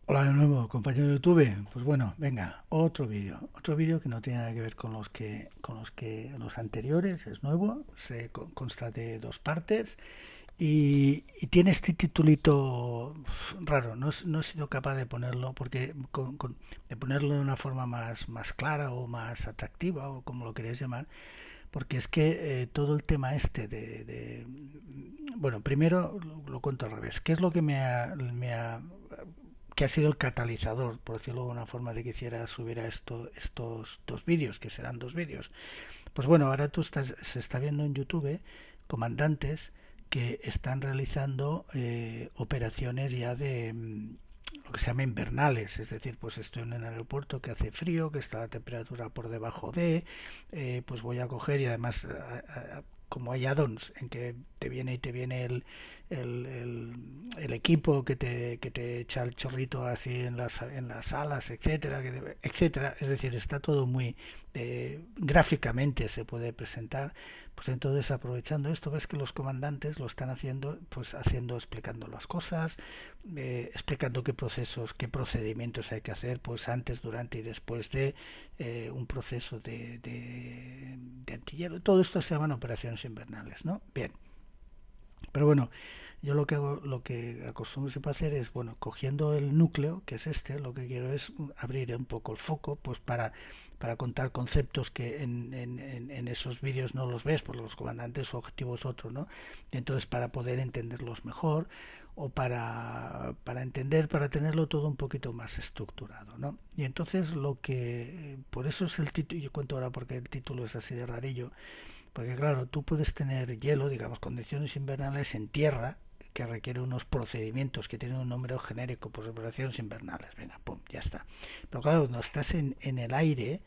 Hola de nuevo, compañero de YouTube. Pues bueno, venga, otro vídeo que no tiene nada que ver con los anteriores, es nuevo, consta de dos partes y tiene este titulito raro. No he sido capaz de ponerlo porque de ponerlo de una forma más clara o más atractiva o como lo queréis llamar, porque es que todo el tema este bueno, primero lo cuento al revés. ¿Qué es lo que que ha sido el catalizador, por decirlo de una forma, de que quisiera subir a estos dos vídeos, que serán dos vídeos? Pues bueno, ahora se está viendo en YouTube comandantes que están realizando operaciones ya de lo que se llama invernales, es decir, pues estoy en un aeropuerto que hace frío, que está la temperatura por debajo pues voy a coger y además como hay add-ons en que te viene el equipo que te echa el chorrito así en las salas, etcétera, etcétera. Es decir, está todo muy gráficamente se puede presentar. Pues entonces, aprovechando esto, ves que los comandantes lo están haciendo, pues explicando las cosas, explicando qué procesos, qué procedimientos hay que hacer, pues antes, durante y después de un proceso de antihierro. Todo esto se llaman operaciones invernales, ¿no? Bien. Pero bueno, yo lo que acostumbro siempre a hacer es, bueno, cogiendo el núcleo, que es este, lo que quiero es abrir un poco el foco, pues para contar conceptos que en esos vídeos no los ves, porque los comandantes su objetivo es otro, ¿no? Y entonces para poder entenderlos mejor o para entender, para tenerlo todo un poquito más estructurado, ¿no? Y entonces por eso es el título, yo cuento ahora porque el título es así de rarillo, porque claro, tú puedes tener hielo, digamos, condiciones invernales en tierra, que requiere unos procedimientos que tienen un nombre genérico, pues operaciones invernales, venga, pum, ya está. Pero claro, cuando estás en el aire,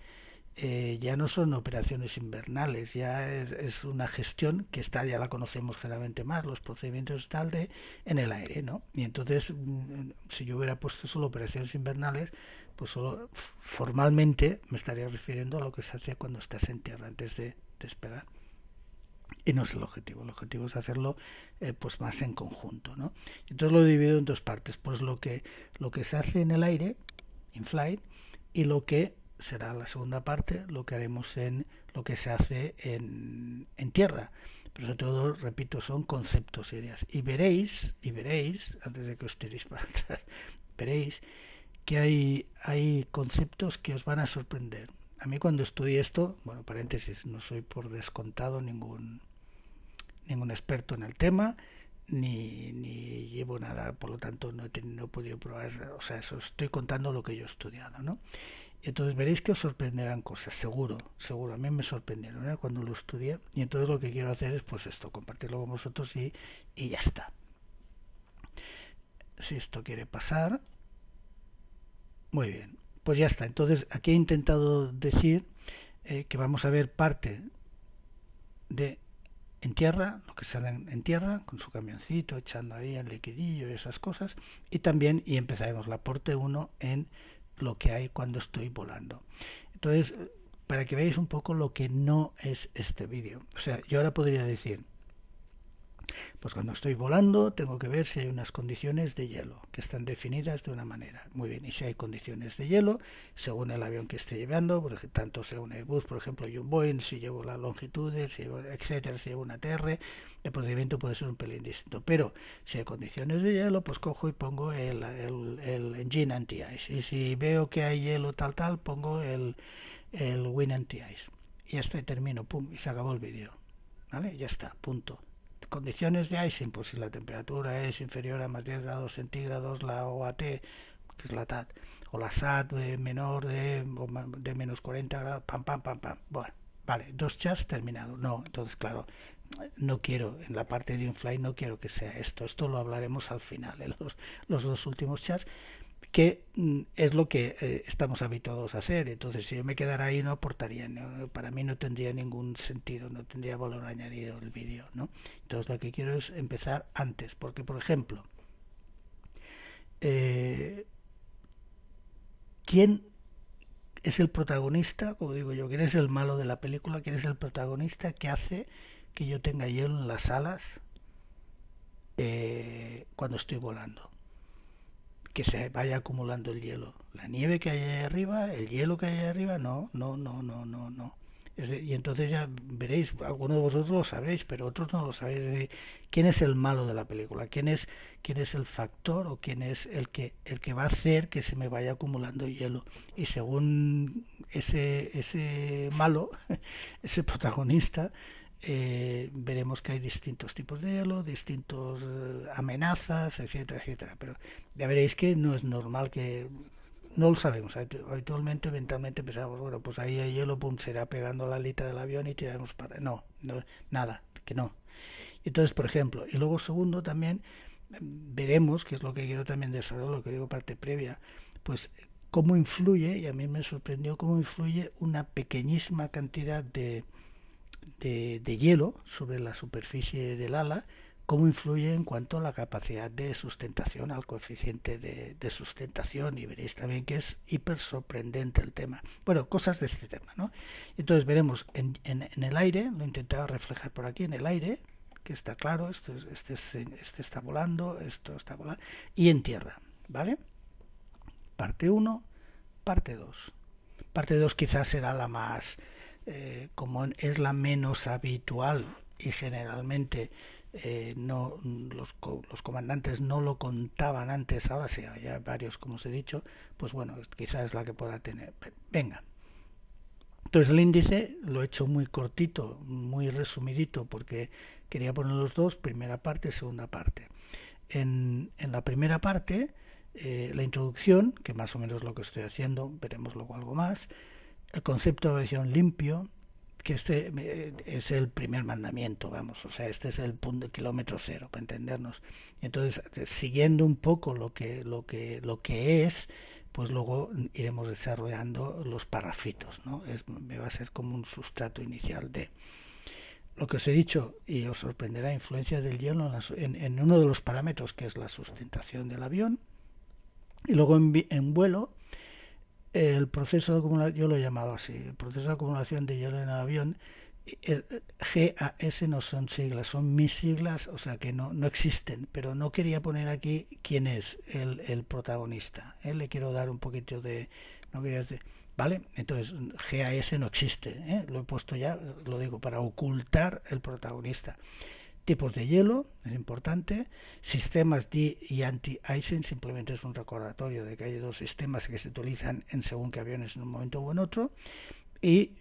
ya no son operaciones invernales, ya es una gestión que está, ya la conocemos generalmente más, los procedimientos tal de en el aire, ¿no? Y entonces, si yo hubiera puesto solo operaciones invernales, pues solo formalmente me estaría refiriendo a lo que se hace cuando estás en tierra antes de despegar. Y no es el objetivo es hacerlo pues más en conjunto, ¿no? Entonces lo divido en dos partes, pues lo que se hace en el aire, in flight, y lo que será la segunda parte, lo que haremos en lo que se hace en tierra. Pero sobre todo, repito, son conceptos, ideas. Y veréis, antes de que os tiréis para atrás, veréis que hay conceptos que os van a sorprender. A mí cuando estudié esto, bueno, paréntesis, no soy por descontado ningún experto en el tema, ni llevo nada, por lo tanto no he podido probar, o sea, eso estoy contando lo que yo he estudiado, ¿no? Y entonces veréis que os sorprenderán cosas, seguro, a mí me sorprendieron cuando lo estudié, y entonces lo que quiero hacer es pues esto, compartirlo con vosotros y ya está. Si esto quiere pasar, muy bien, pues ya está. Entonces aquí he intentado decir que vamos a ver parte de en tierra, lo que salen en tierra, con su camioncito, echando ahí el liquidillo y esas cosas, y empezaremos la parte uno en lo que hay cuando estoy volando. Entonces, para que veáis un poco lo que no es este vídeo. O sea, yo ahora podría decir, pues cuando estoy volando tengo que ver si hay unas condiciones de hielo que están definidas de una manera. Muy bien, y si hay condiciones de hielo, según el avión que esté llevando, tanto sea un Airbus, por ejemplo, y un Boeing, si llevo las longitudes, etcétera, si llevo una TR, el procedimiento puede ser un pelín distinto. Pero si hay condiciones de hielo, pues cojo y pongo el engine anti-ice. Y si veo que hay hielo tal, pongo el wind anti-ice. Y ya está, termino, pum, y se acabó el vídeo. ¿Vale? Ya está, punto. Condiciones de icing, pues si la temperatura es inferior a más 10 grados centígrados, la OAT, que es la TAT, o la SAT menor de menos 40 grados, pam. Bueno, vale, dos chats terminado. No, entonces claro, no quiero, en la parte de InFlight no quiero que sea esto lo hablaremos al final, en los dos últimos chats, que es lo que estamos habituados a hacer. Entonces, si yo me quedara ahí, no aportaría, para mí no tendría ningún sentido, no tendría valor añadido el vídeo, ¿no? Entonces, lo que quiero es empezar antes, porque, por ejemplo, eh, ¿quién es el protagonista? Como digo yo, ¿quién es el malo de la película? ¿Quién es el protagonista que hace que yo tenga hielo en las alas cuando estoy volando? que se vaya acumulando el hielo. La nieve que hay ahí arriba, el hielo que hay ahí arriba, no, no, no, no, no, no. Y entonces ya veréis, algunos de vosotros lo sabréis, pero otros no lo sabéis. Es decir, ¿quién es el malo de la película? ¿Quién es el factor o quién es el que va a hacer que se me vaya acumulando hielo? Y según ese malo, ese protagonista, veremos que hay distintos tipos de hielo, distintos amenazas, etcétera, etcétera. Pero ya veréis que no es normal que no lo sabemos. Habitualmente, mentalmente pensamos, bueno, pues ahí hay hielo, pum, será pegando la alita del avión y tiraremos para... No, no, nada, que no. Entonces, por ejemplo, y luego segundo también, veremos, que es lo que quiero también desarrollar, lo que digo parte previa, pues cómo influye, y a mí me sorprendió cómo influye una pequeñísima cantidad de hielo sobre la superficie del ala, cómo influye en cuanto a la capacidad de sustentación, al coeficiente de sustentación, y veréis también que es hiper sorprendente el tema. Bueno, cosas de este tema, ¿no? Entonces veremos en el aire, lo intentaba reflejar por aquí, en el aire, que está claro, este está volando, esto está volando, y en tierra, ¿vale? Parte 1, parte 2. Parte 2 quizás será la más, como es la menos habitual y generalmente los comandantes no lo contaban antes, ahora sí, hay varios como os he dicho, pues bueno, quizás es la que pueda tener. Venga. Entonces el índice lo he hecho muy cortito, muy resumidito, porque quería poner los dos, primera parte, segunda parte. En la primera parte, la introducción, que más o menos es lo que estoy haciendo, veremos luego algo más, el concepto de aviación limpio, que este es el primer mandamiento, vamos, o sea, este es el punto de kilómetro cero, para entendernos. Entonces, siguiendo un poco lo que es, pues luego iremos desarrollando los parrafitos, ¿no? Me va a ser como un sustrato inicial de lo que os he dicho, y os sorprenderá, influencia del hielo en uno de los parámetros, que es la sustentación del avión, y luego en vuelo, el proceso de acumulación, yo lo he llamado así, el proceso de acumulación de hielo en el avión, GAS no son siglas, son mis siglas, o sea que no existen, pero no quería poner aquí quién es el protagonista, le quiero dar un poquito de... no quería decir, ¿vale? Entonces GAS no existe, lo he puesto ya, lo digo, para ocultar el protagonista. Tipos de hielo, es importante. Sistemas de y anti-icing, simplemente es un recordatorio de que hay dos sistemas que se utilizan en según qué aviones en un momento o en otro. Y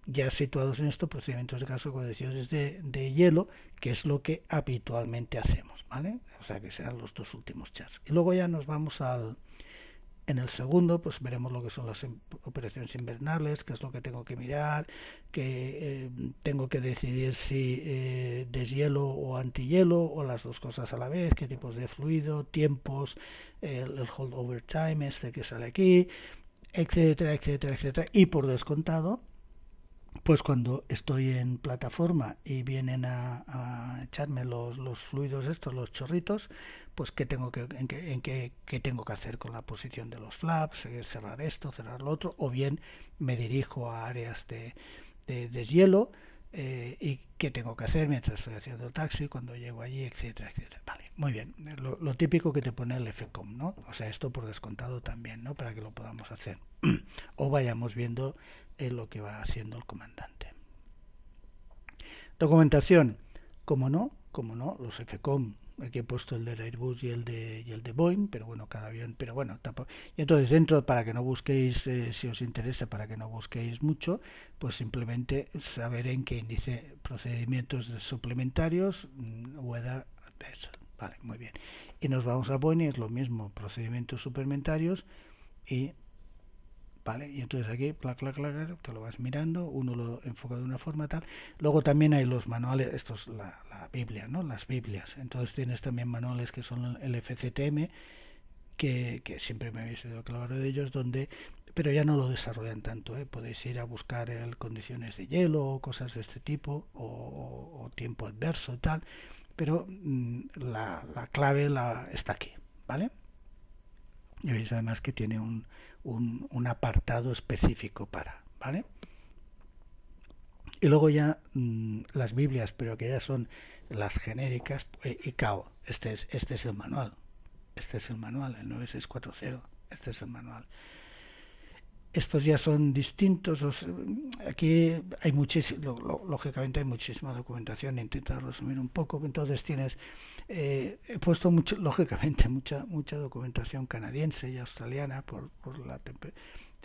ya situados en esto, procedimientos de caso de condiciones de hielo, que es lo que habitualmente hacemos, ¿vale? O sea que serán los dos últimos chats. Y luego ya nos vamos en el segundo, pues veremos lo que son las operaciones invernales, qué es lo que tengo que mirar, que tengo que decidir si deshielo o antihielo, o las dos cosas a la vez, qué tipos de fluido, tiempos, el holdover time este que sale aquí, etcétera, etcétera, etcétera. Y por descontado, pues cuando estoy en plataforma y vienen a echarme los fluidos estos, los chorritos, pues qué tengo qué tengo que hacer con la posición de los flaps, cerrar esto, cerrar lo otro, o bien me dirijo a áreas de deshielo, y qué tengo que hacer mientras estoy haciendo el taxi, cuando llego allí, etcétera, etcétera. Vale, muy bien, lo típico que te pone el FCOM, ¿no? O sea, esto por descontado también, ¿no? Para que lo podamos hacer o vayamos viendo lo que va haciendo el comandante. Documentación, como no, los FCOM, aquí he puesto el del Airbus y el de Boeing, pero bueno, cada avión, pero bueno, tampoco. Y entonces dentro, para que no busquéis, si os interesa, para que no busquéis mucho, pues simplemente saber en qué índice, procedimientos suplementarios, weather, vale, muy bien. Y nos vamos a Boeing, es lo mismo, procedimientos suplementarios y ¿vale? Y entonces aquí, te lo vas mirando, uno lo enfoca de una forma tal. Luego también hay los manuales, esto es la Biblia, ¿no? Las Biblias. Entonces tienes también manuales que son el FCTM, que siempre me habéis oído hablar de ellos, pero ya no lo desarrollan tanto, podéis ir a buscar condiciones de hielo o cosas de este tipo, o tiempo adverso y tal, pero la clave está aquí, ¿vale? Y veis además que tiene un apartado específico ¿vale? Y luego ya las Biblias, pero que ya son las genéricas, ICAO, este es el manual, Este es el manual, el 9640. Este es el manual. Estos ya son distintos. Aquí hay muchísimo, lógicamente hay muchísima documentación. Intento resumir un poco. Entonces tienes, he puesto lógicamente mucha documentación canadiense y australiana por la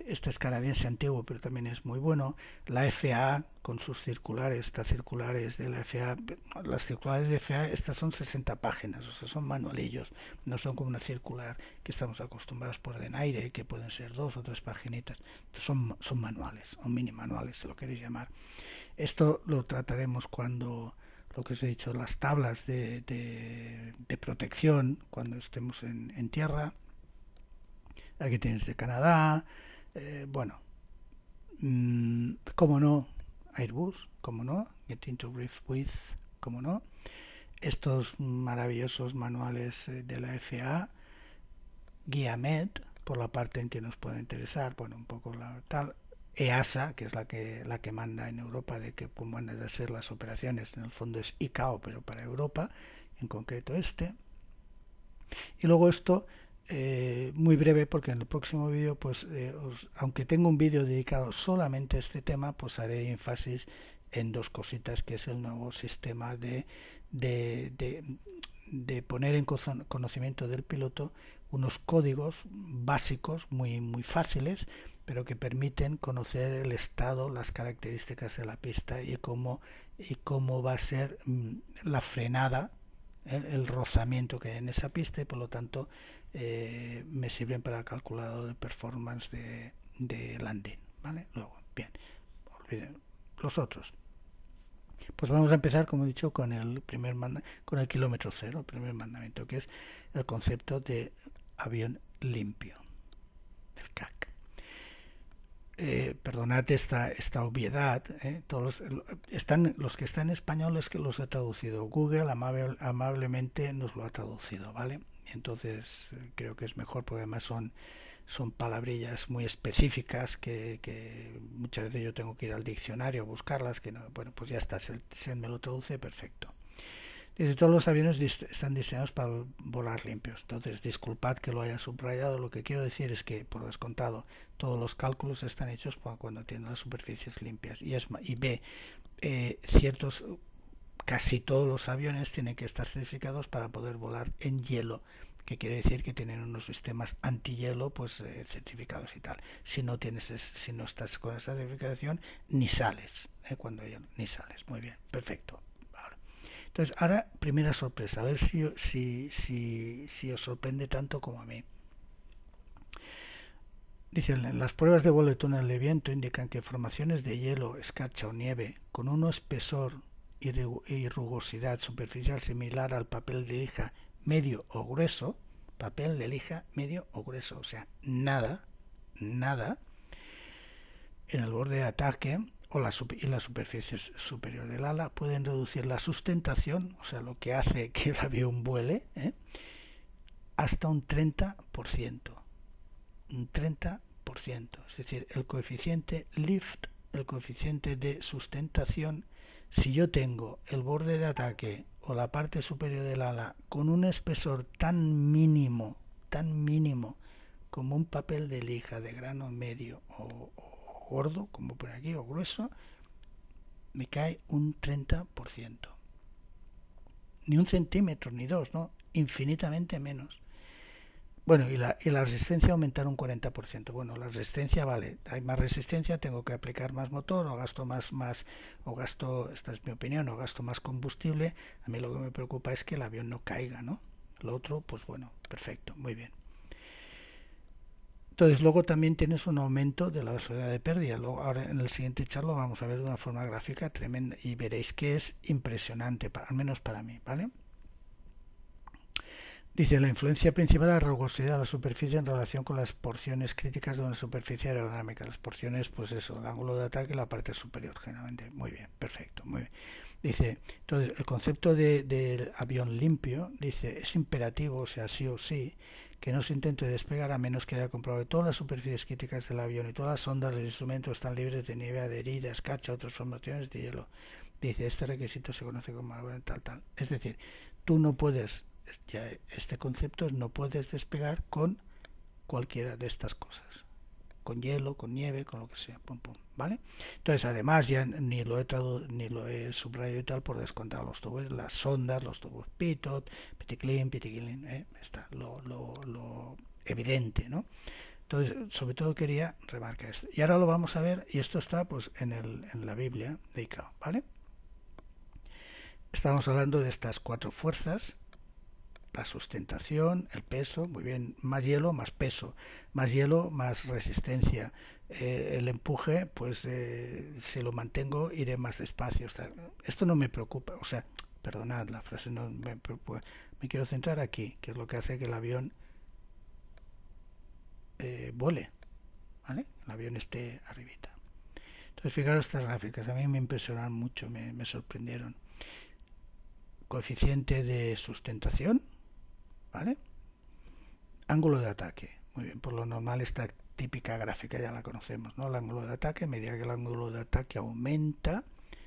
este es canadiense antiguo, pero también es muy bueno. La FAA con sus circulares, estas circulares de la FAA, las circulares de FAA, estas son 60 páginas, o sea, son manualillos, no son como una circular que estamos acostumbrados por Denaire, que pueden ser 2 o 3 paginitas. Son manuales, o mini manuales, si lo queréis llamar. Esto lo trataremos cuando, lo que os he dicho, las tablas de protección, cuando estemos en tierra. Aquí tienes de Canadá. Bueno, como no, Airbus, como no, Getting to Grips With, como no, estos maravillosos manuales de la FAA, GuiaMed, por la parte en que nos puede interesar, bueno, un poco la tal, EASA, que es la que manda en Europa de que cómo van a ser las operaciones, en el fondo es ICAO, pero para Europa, en concreto este. Y luego esto, muy breve, porque en el próximo vídeo, pues aunque tengo un vídeo dedicado solamente a este tema, pues haré énfasis en 2 cositas, que es el nuevo sistema de poner en conocimiento del piloto unos códigos básicos muy fáciles, pero que permiten conocer el estado, las características de la pista y cómo va a ser la frenada, el rozamiento que hay en esa pista, y por lo tanto me sirven para el calculador de performance de landing, ¿vale? Luego, bien, olviden los otros. Pues vamos a empezar, como he dicho, con el con el kilómetro cero, el primer mandamiento, que es el concepto de avión limpio, del CAC. Perdonad esta obviedad, todos los que están en español es que los he traducido. Google amablemente nos lo ha traducido, ¿vale? Entonces creo que es mejor, porque además son palabrillas muy específicas que muchas veces yo tengo que ir al diccionario a buscarlas, que no, bueno, pues ya está, se me lo traduce perfecto. Dice, todos los aviones están diseñados para volar limpios. Entonces, disculpad que lo haya subrayado. Lo que quiero decir es que, por descontado, todos los cálculos están hechos cuando tienen las superficies limpias. Y B, casi todos los aviones tienen que estar certificados para poder volar en hielo, que quiere decir que tienen unos sistemas antihielo, pues certificados y tal. Si no estás con esa certificación, ni sales. Ni sales. Muy bien, perfecto. Entonces, ahora, primera sorpresa, a ver si os sorprende tanto como a mí. Dicen, las pruebas de vuelo de túnel de viento indican que formaciones de hielo, escarcha o nieve con un espesor y rugosidad superficial similar al papel de lija medio o grueso, papel de lija medio o grueso, o sea, nada, en el borde de ataque o la superficie superior del ala, pueden reducir la sustentación, o sea, lo que hace que el avión vuele, hasta un 30%. Un 30%. Es decir, el coeficiente lift, el coeficiente de sustentación, si yo tengo el borde de ataque o la parte superior del ala con un espesor tan mínimo como un papel de lija de grano medio o gordo, como por aquí, o grueso, me cae un 30%. Ni 1 centímetro, ni 2, ¿no? Infinitamente menos. Bueno, y la resistencia aumentar un 40%. Bueno, la resistencia, vale, hay más resistencia, tengo que aplicar más motor, o gasto o gasto, esta es mi opinión, o gasto más combustible. A mí lo que me preocupa es que el avión no caiga, ¿no? Lo otro, pues bueno, perfecto, muy bien. Entonces luego también tienes un aumento de la velocidad de pérdida. Luego, ahora en el siguiente charla lo vamos a ver de una forma gráfica tremenda y veréis que es impresionante, al menos para mí, ¿vale? Dice, la influencia principal de la rugosidad de la superficie en relación con las porciones críticas de una superficie aerodinámica. Las porciones, pues eso, el ángulo de ataque y la parte superior, generalmente. Muy bien, perfecto, muy bien. Dice, entonces, el concepto de avión limpio, dice, es imperativo, o sea, sí o sí, que no se intente despegar a menos que haya comprobado que todas las superficies críticas del avión y todas las ondas del instrumento están libres de nieve adherida, escarcha, otras formaciones de hielo. Dice, este requisito se conoce como tal. Es decir, tú no puedes Ya este concepto es no puedes despegar con cualquiera de estas cosas, con hielo, con nieve, con lo que sea, pum, pum, ¿vale? Entonces, además, ya ni lo he subrayado y tal por descontar los tubos, las sondas, los tubos pitot, piticlin, está lo evidente, ¿no? Entonces, sobre todo quería remarcar esto. Y ahora lo vamos a ver, y esto está pues en la Biblia de ICAO, ¿vale? Estamos hablando de estas 4 fuerzas: la sustentación, el peso, muy bien, más hielo, más peso, más hielo, más resistencia. El empuje, pues si lo mantengo iré más despacio. Esto no me preocupa, o sea, perdonad, la frase no me preocupa. Me quiero centrar aquí, que es lo que hace que el avión vuele, ¿vale? El avión esté arribita. Entonces, fijaros estas gráficas, a mí me impresionaron mucho, me sorprendieron. Coeficiente de sustentación, ¿vale? Ángulo de ataque, muy bien, por lo normal esta típica gráfica ya la conocemos, ¿no? El ángulo de ataque, a medida que el ángulo de ataque aumenta,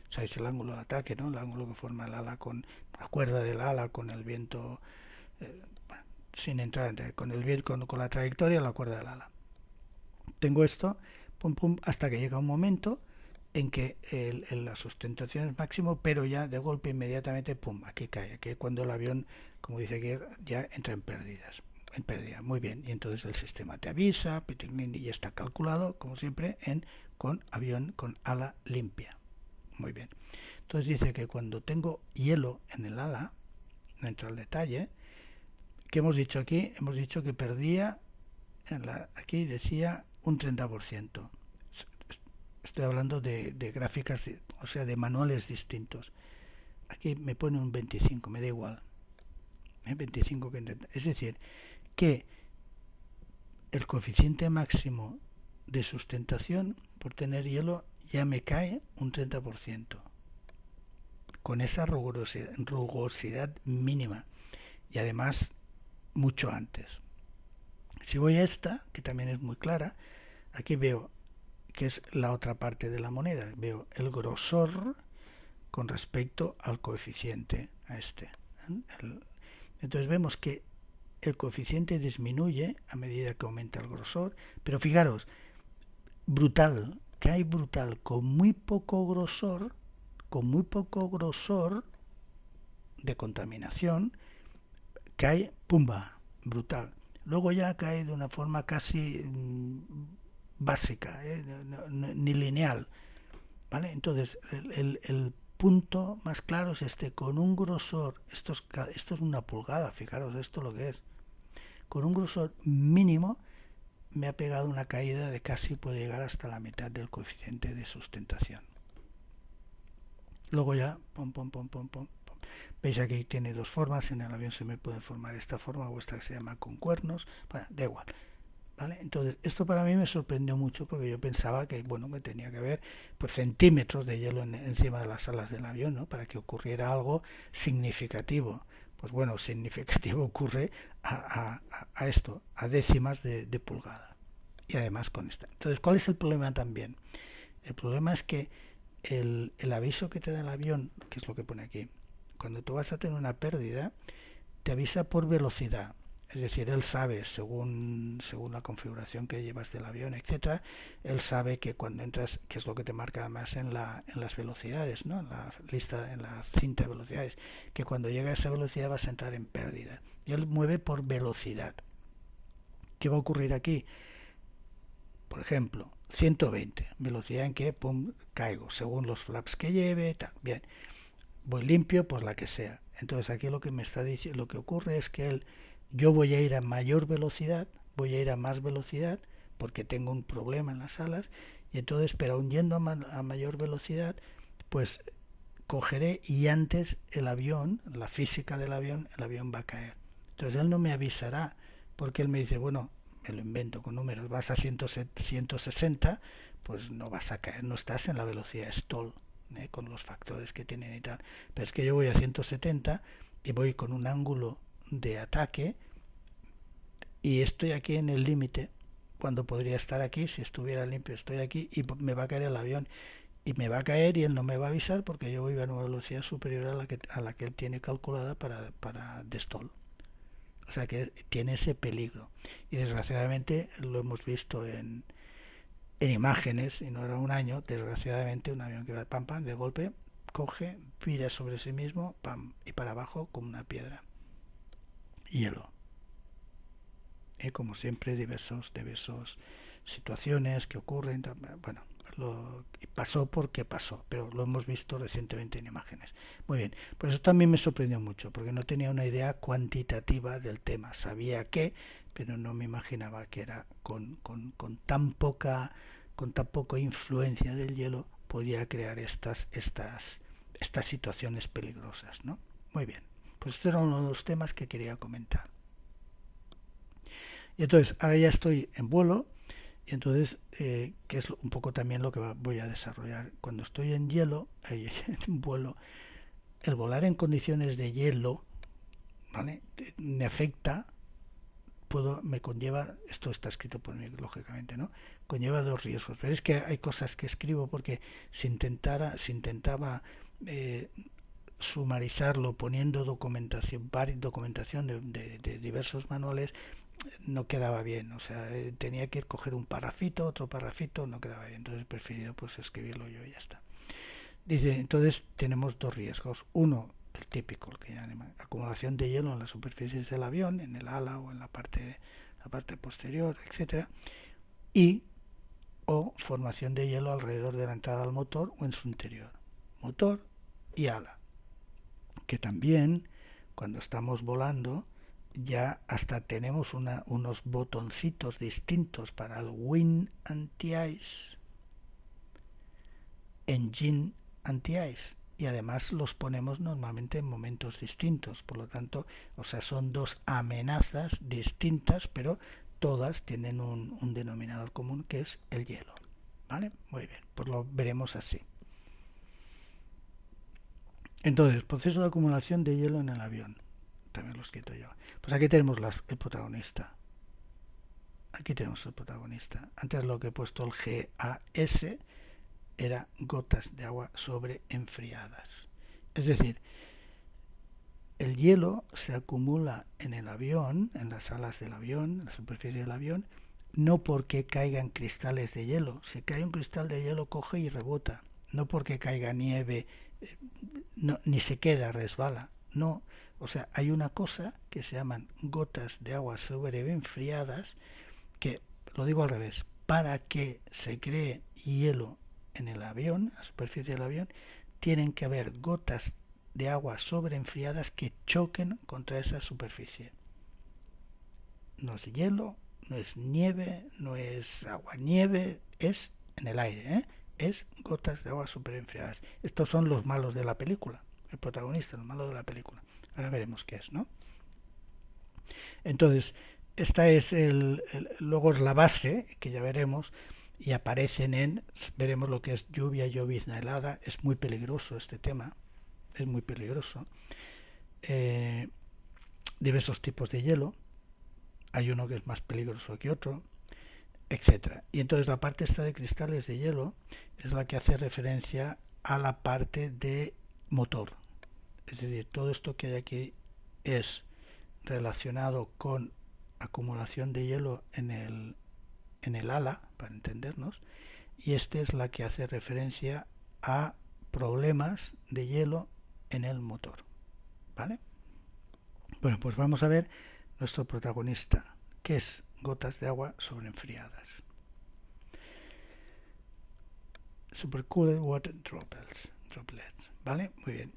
¿sabéis el ángulo de ataque, no? El ángulo que forma el ala con la cuerda del ala, con el viento, bueno, sin entrar con el viento, con la trayectoria de la cuerda del ala. Tengo esto, pum, pum, hasta que llega un momento en que la sustentación es máximo, pero ya de golpe inmediatamente, pum, aquí cae, que cuando el avión, como dice aquí, ya entra en pérdida, muy bien, y entonces el sistema te avisa, y está calculado, como siempre, con avión con ala limpia, muy bien. Entonces dice que cuando tengo hielo en el ala, no entra el detalle, ¿qué hemos dicho aquí? Hemos dicho que perdía, aquí decía un 30%. Estoy hablando de gráficas, o sea, de manuales distintos. Aquí me pone un 25, me da igual. 25 que es decir, que el coeficiente máximo de sustentación por tener hielo ya me cae un 30%. Con esa rugosidad mínima. Y además, mucho antes. Si voy a esta, que también es muy clara, aquí veo que es la otra parte de la moneda. Veo el grosor con respecto al coeficiente, a este. Entonces vemos que el coeficiente disminuye a medida que aumenta el grosor, pero fijaros, brutal, cae brutal, con muy poco grosor de contaminación, cae, pumba, brutal. Luego ya cae de una forma casi básica, ni lineal, ¿vale? Entonces el punto más claro es este, con un grosor, esto es una pulgada, fijaros esto lo que es, con un grosor mínimo me ha pegado una caída de casi, puede llegar hasta la mitad del coeficiente de sustentación. Luego ya, pum, pum, pum, pum, pum. Veis aquí tiene 2 formas, en el avión se me puede formar esta forma o esta que se llama con cuernos, bueno, da igual. ¿Vale? Entonces, esto para mí me sorprendió mucho porque yo pensaba que, bueno, me tenía que haber pues centímetros de hielo encima de las alas del avión, ¿no? Para que ocurriera algo significativo. Pues bueno, significativo ocurre a esto, a décimas de pulgada. Y además con esta. Entonces, ¿cuál es el problema también? El problema es que el aviso que te da el avión, que es lo que pone aquí, cuando tú vas a tener una pérdida, te avisa por velocidad. Es decir, él sabe, según la configuración que llevas del avión, etcétera, él sabe que cuando entras, que es lo que te marca además en las velocidades, ¿no? En la lista, en la cinta de velocidades, que cuando llega a esa velocidad vas a entrar en pérdida. Y él mueve por velocidad. ¿Qué va a ocurrir aquí? Por ejemplo, 120, velocidad en que pum, caigo, según los flaps que lleve, tal. Bien, voy limpio, pues la que sea. Entonces aquí lo que me está diciendo, lo que ocurre es que yo voy a ir a mayor velocidad, voy a ir a más velocidad, porque tengo un problema en las alas, y entonces, pero aún yendo a mayor velocidad, pues cogeré y antes el avión, la física del avión, el avión va a caer. Entonces él no me avisará, porque él me dice, bueno, me lo invento con números, vas a 160, pues no vas a caer, no estás en la velocidad stall, con los factores que tienen y tal. Pero es que yo voy a 170 y voy con un ángulo de ataque y estoy aquí en el límite cuando podría estar aquí. Si estuviera limpio, estoy aquí y me va a caer el avión y me va a caer y él no me va a avisar porque yo voy a una velocidad superior a la que él tiene calculada para de stall. O sea que tiene ese peligro. Y desgraciadamente lo hemos visto en imágenes, y no era un año, desgraciadamente un avión que va pam pam, de golpe coge, vira sobre sí mismo, pam, y para abajo como una piedra. Hielo. Y como siempre, diversos situaciones que ocurren. Bueno, pasó porque pasó, pero lo hemos visto recientemente en imágenes. Muy bien, pues eso también me sorprendió mucho, porque no tenía una idea cuantitativa del tema. Sabía que, pero no me imaginaba que era con tan poca influencia del hielo podía crear estas situaciones peligrosas, ¿no? Muy bien, pues este era uno de los temas que quería comentar. Y entonces, ahora ya estoy en vuelo, y entonces, que es un poco también lo que voy a desarrollar. Cuando estoy en hielo, en vuelo, el volar en condiciones de hielo, ¿vale?, me afecta, me conlleva, esto está escrito por mí, lógicamente, ¿no?, conlleva dos riesgos. Pero es que hay cosas que escribo porque si intentaba sumarizarlo poniendo documentación de diversos manuales, no quedaba bien, o sea, tenía que coger un parrafito, otro parrafito, no quedaba bien, entonces he preferido pues escribirlo yo y ya está. Dice, entonces tenemos dos riesgos. Uno, el típico, el que llaman acumulación de hielo en las superficies del avión, en el ala o en la parte posterior, etcétera, o formación de hielo alrededor de la entrada al motor o en su interior. Motor y ala. Que también, cuando estamos volando, ya hasta tenemos unos botoncitos distintos para el Wind Anti-Ice, Engine Anti-Ice, y además los ponemos normalmente en momentos distintos. Por lo tanto, o sea, son dos amenazas distintas, pero todas tienen un denominador común, que es el hielo. ¿Vale? Muy bien, pues lo veremos así. Entonces, proceso de acumulación de hielo en el avión. También lo he escrito yo. Pues aquí tenemos el protagonista. Aquí tenemos el protagonista. Antes lo que he puesto el GAS era gotas de agua sobreenfriadas. Es decir, el hielo se acumula en el avión, en las alas del avión, en la superficie del avión, no porque caigan cristales de hielo. Si cae un cristal de hielo, coge y rebota. No porque caiga nieve, ni se queda, resbala. No. O sea, hay una cosa que se llaman gotas de agua sobreenfriadas, que, lo digo al revés, para que se cree hielo en el avión, la superficie del avión, tienen que haber gotas de agua sobreenfriadas que choquen contra esa superficie. No es hielo, no es nieve, no es agua-nieve, es en el aire, ¿eh? Es gotas de agua sobreenfriadas. Estos son los malos de la película, el protagonista, el malo de la película. Ahora veremos qué es, ¿no? Entonces, esta es luego es la base, que ya veremos, y aparecen veremos lo que es lluvia, llovizna helada. Es muy peligroso este tema, es muy peligroso. Diversos tipos de hielo, hay uno que es más peligroso que otro, etcétera. Y entonces la parte esta de cristales de hielo es la que hace referencia a la parte de motor. Es decir, todo esto que hay aquí es relacionado con acumulación de hielo en el ala, para entendernos, y esta es la que hace referencia a problemas de hielo en el motor. ¿Vale? Bueno, pues vamos a ver nuestro protagonista, que es gotas de agua sobreenfriadas. Supercooled water droplets. ¿Vale? Muy bien.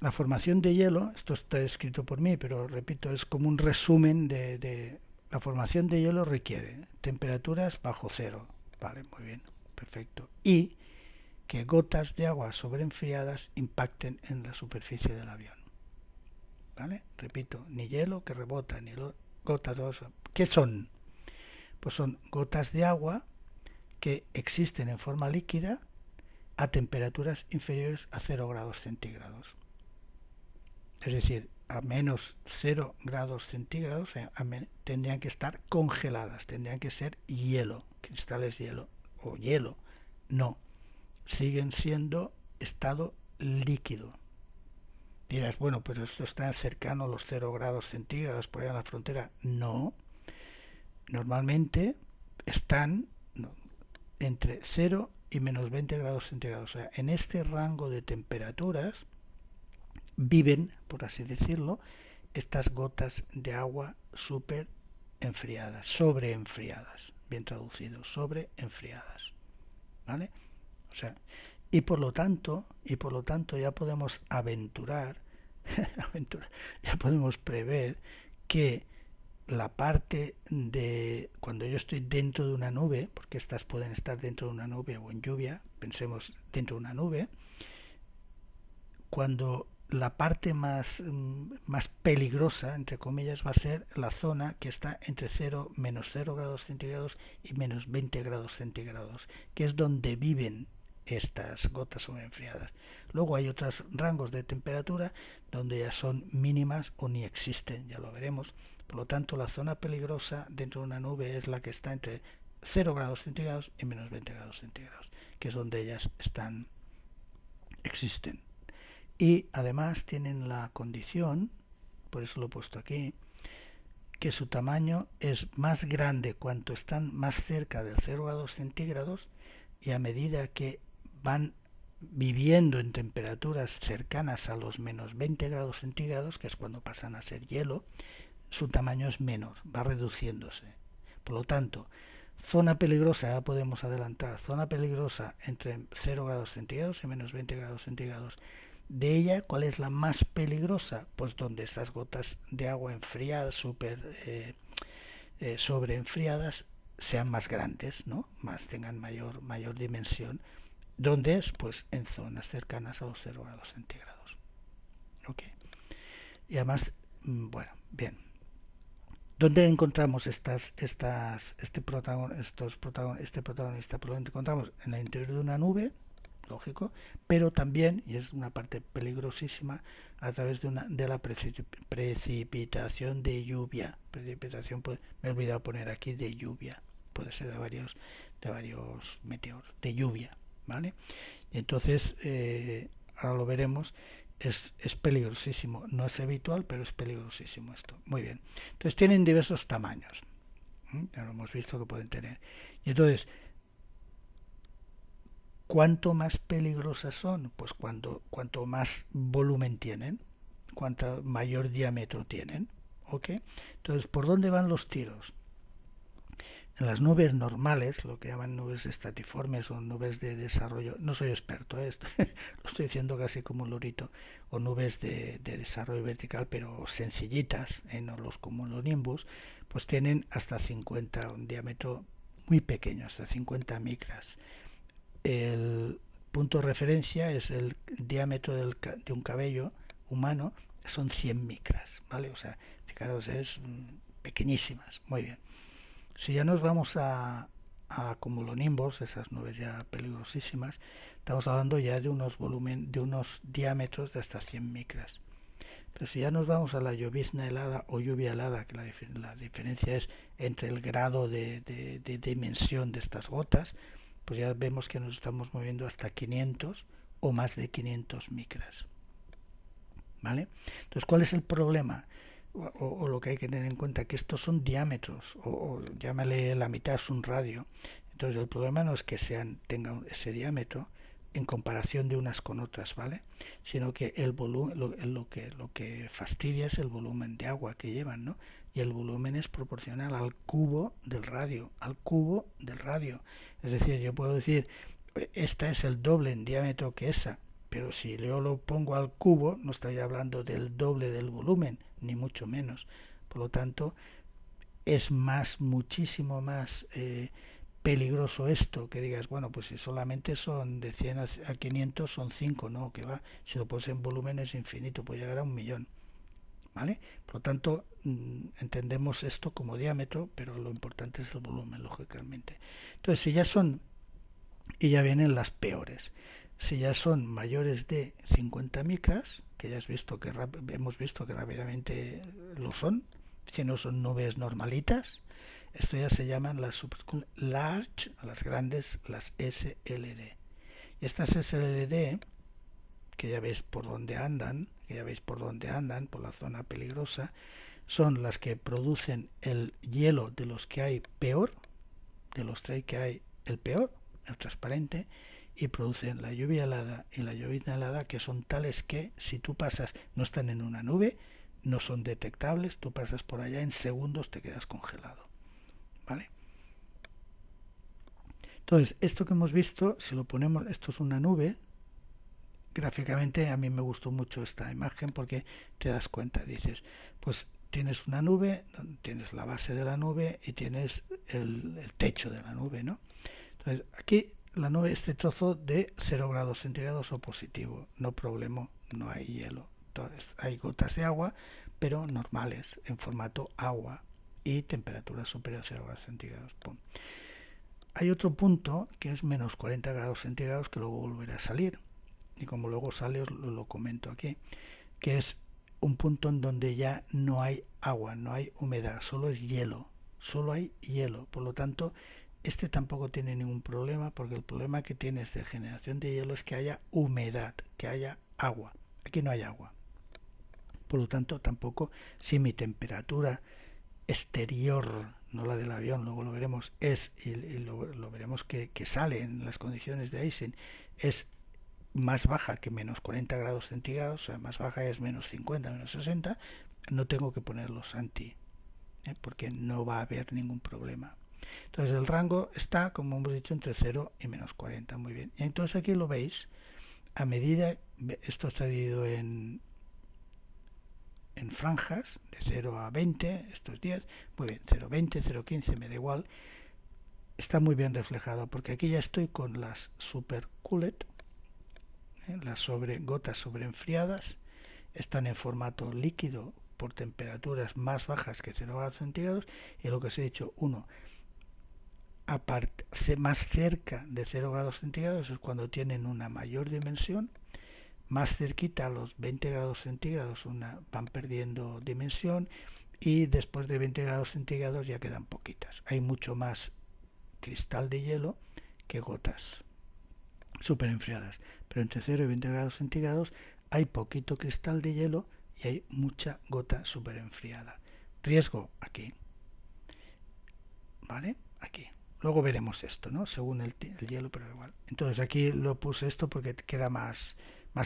La formación de hielo, esto está escrito por mí, pero repito, es como un resumen de la formación de hielo. Requiere temperaturas bajo cero. Vale, muy bien, perfecto. Y que gotas de agua sobreenfriadas impacten en la superficie del avión. ¿Vale? Repito, ni hielo que rebota, ni gotas de agua. ¿Qué son? Pues son gotas de agua que existen en forma líquida a temperaturas inferiores a 0 grados centígrados. Es decir, a menos 0 grados centígrados tendrían que estar congeladas, tendrían que ser hielo, cristales de hielo o hielo. No, siguen siendo estado líquido. Dirás, bueno, pero esto está cercano a los 0 grados centígrados por allá en la frontera. No, normalmente están entre 0 y menos 20 grados centígrados. O sea, en este rango de temperaturas viven, por así decirlo, estas gotas de agua súper enfriadas, sobreenfriadas, bien traducido, sobreenfriadas, ¿vale? O sea, y por lo tanto ya podemos aventurar, ya podemos prever que la parte de cuando yo estoy dentro de una nube, porque estas pueden estar dentro de una nube o en lluvia, pensemos dentro de una nube, cuando la parte más peligrosa, entre comillas, va a ser la zona que está entre menos 0 grados centígrados y menos 20 grados centígrados, que es donde viven estas gotas sobreenfriadas. Luego hay otros rangos de temperatura donde ya son mínimas o ni existen, ya lo veremos. Por lo tanto, la zona peligrosa dentro de una nube es la que está entre 0 grados centígrados y menos 20 grados centígrados, que es donde ellas existen. Y además tienen la condición, por eso lo he puesto aquí, que su tamaño es más grande cuanto están más cerca del 0 grados centígrados, y a medida que van viviendo en temperaturas cercanas a los menos 20 grados centígrados, que es cuando pasan a ser hielo, su tamaño es menor, va reduciéndose. Por lo tanto, zona peligrosa, ya podemos adelantar, zona peligrosa entre 0 grados centígrados y menos 20 grados centígrados. De ella, ¿cuál es la más peligrosa? Pues donde estas gotas de agua enfriadas, sobreenfriadas, sean más grandes, ¿no? Tengan mayor dimensión. ¿Dónde es? Pues en zonas cercanas a los 0 grados centígrados. ¿Ok? Y además, bueno, bien. ¿Dónde encontramos este protagonista? Pues lo encontramos en el interior de una nube, lógico, pero también, y es una parte peligrosísima, a través de la precipitación de lluvia. Precipitación, me he olvidado poner aquí de lluvia, puede ser de varios meteoros, de lluvia, ¿vale? Entonces, ahora lo veremos, es peligrosísimo, no es habitual, pero es peligrosísimo esto. Muy bien, entonces tienen diversos tamaños, ya lo hemos visto que pueden tener. Y entonces, ¿cuánto más peligrosas son? Pues cuanto más volumen tienen, cuanto mayor diámetro tienen. ¿Ok? Entonces, ¿por dónde van los tiros? En las nubes normales, lo que llaman nubes estatiformes o nubes de desarrollo, no soy experto, lo estoy diciendo casi como un lorito, o nubes de desarrollo vertical, pero sencillitas, no los cumulonimbus, pues tienen hasta 50, un diámetro muy pequeño, hasta 50 micras. El punto de referencia es el diámetro de un cabello humano, son 100 micras, ¿vale? O sea, fijaros, es pequeñísimas. Muy bien. Si ya nos vamos a cumulonimbos, esas nubes ya peligrosísimas, estamos hablando ya de unos diámetros de hasta 100 micras. Pero si ya nos vamos a la llovizna helada o lluvia helada, que la diferencia es entre el grado de dimensión de estas gotas, pues ya vemos que nos estamos moviendo hasta 500 o más de 500 micras. ¿Vale? Entonces, ¿cuál es el problema? O lo que hay que tener en cuenta, que estos son diámetros, o llámale la mitad es un radio. Entonces, el problema no es que tengan ese diámetro en comparación de unas con otras, ¿vale? Sino que el volumen, lo que fastidia es el volumen de agua que llevan, ¿no? Y el volumen es proporcional al cubo del radio, Es decir, yo puedo decir, esta es el doble en diámetro que esa, pero si yo lo pongo al cubo, no estoy hablando del doble del volumen, ni mucho menos. Por lo tanto, es muchísimo más peligroso esto, que digas, bueno, pues si solamente son de 100 a 500, son 5, no, que va, si lo pones en volumen es infinito, puede llegar a 1.000.000. ¿Vale? Por lo tanto, entendemos esto como diámetro, pero lo importante es el volumen, lógicamente. Entonces, si ya son, y ya vienen las peores, si ya son mayores de 50 micras, que ya hemos visto que rápidamente lo son, si no son nubes normalitas, esto ya se llaman las large, las grandes, las SLD. Y estas SLD, que ya veis por dónde andan, por la zona peligrosa, son las que producen el hielo de los que hay peor, de los tres que hay el peor, el transparente, y producen la lluvia helada y la llovizna helada, que son tales que si tú pasas, no están en una nube, no son detectables, tú pasas por allá, en segundos te quedas congelado, ¿vale? Entonces, esto que hemos visto, si lo ponemos, esto es una nube, gráficamente a mí me gustó mucho esta imagen porque te das cuenta, dices, pues tienes una nube, tienes la base de la nube y tienes el techo de la nube, ¿no? Entonces, aquí la nube, este trozo de 0 grados centígrados o positivo, no problema, no hay hielo. Entonces, hay gotas de agua, pero normales, en formato agua y temperatura superior a 0 grados centígrados. ¡Pum! Hay otro punto que es menos 40 grados centígrados que luego volverá a salir. Y como luego sale, os lo comento aquí, que es un punto en donde ya no hay agua, no hay humedad, solo es hielo, solo hay hielo. Por lo tanto, este tampoco tiene ningún problema, porque el problema que tienes de generación de hielo es que haya humedad, que haya agua. Aquí no hay agua. Por lo tanto, tampoco, si mi temperatura exterior, no la del avión, luego lo veremos, es, y lo veremos que sale en las condiciones de icing, es más baja que menos 40 grados centígrados, o sea, más baja es menos 50, menos 60, no tengo que poner los anti, porque no va a haber ningún problema. Entonces el rango está, como hemos dicho, entre 0 y menos 40, muy bien. Y entonces aquí lo veis, a medida, esto está dividido en franjas, de 0 a 20, estos 10, muy bien, 0,20, 0,15, me da igual, está muy bien reflejado, porque aquí ya estoy con las supercooled, las gotas sobreenfriadas, están en formato líquido por temperaturas más bajas que 0 grados centígrados, y lo que os he dicho, más cerca de 0 grados centígrados es cuando tienen una mayor dimensión, más cerquita a los 20 grados centígrados van perdiendo dimensión, y después de 20 grados centígrados ya quedan poquitas. Hay mucho más cristal de hielo que gotas súper enfriadas, pero entre 0 y 20 grados centígrados hay poquito cristal de hielo y hay mucha gota súper enfriada. Riesgo aquí, ¿vale? Aquí. Luego veremos esto, ¿no? Según el hielo, pero igual. Entonces aquí lo puse esto porque queda más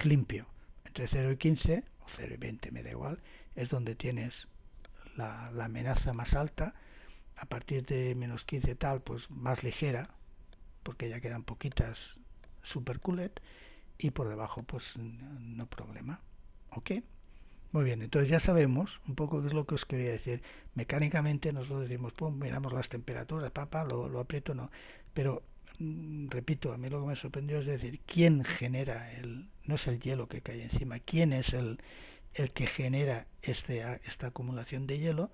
limpio. Entre 0 y 15, o 0 y 20, me da igual, es donde tienes la amenaza más alta. A partir de menos 15 tal, pues más ligera, porque ya quedan poquitas supercooled, y por debajo pues no problema. ¿Ok? Muy bien, entonces ya sabemos un poco qué es lo que os quería decir. Mecánicamente nosotros decimos, pum, miramos las temperaturas, lo aprieto, no. Pero, repito, a mí lo que me sorprendió es decir, ¿quién genera no es el hielo que cae encima, quién es el que genera esta acumulación de hielo,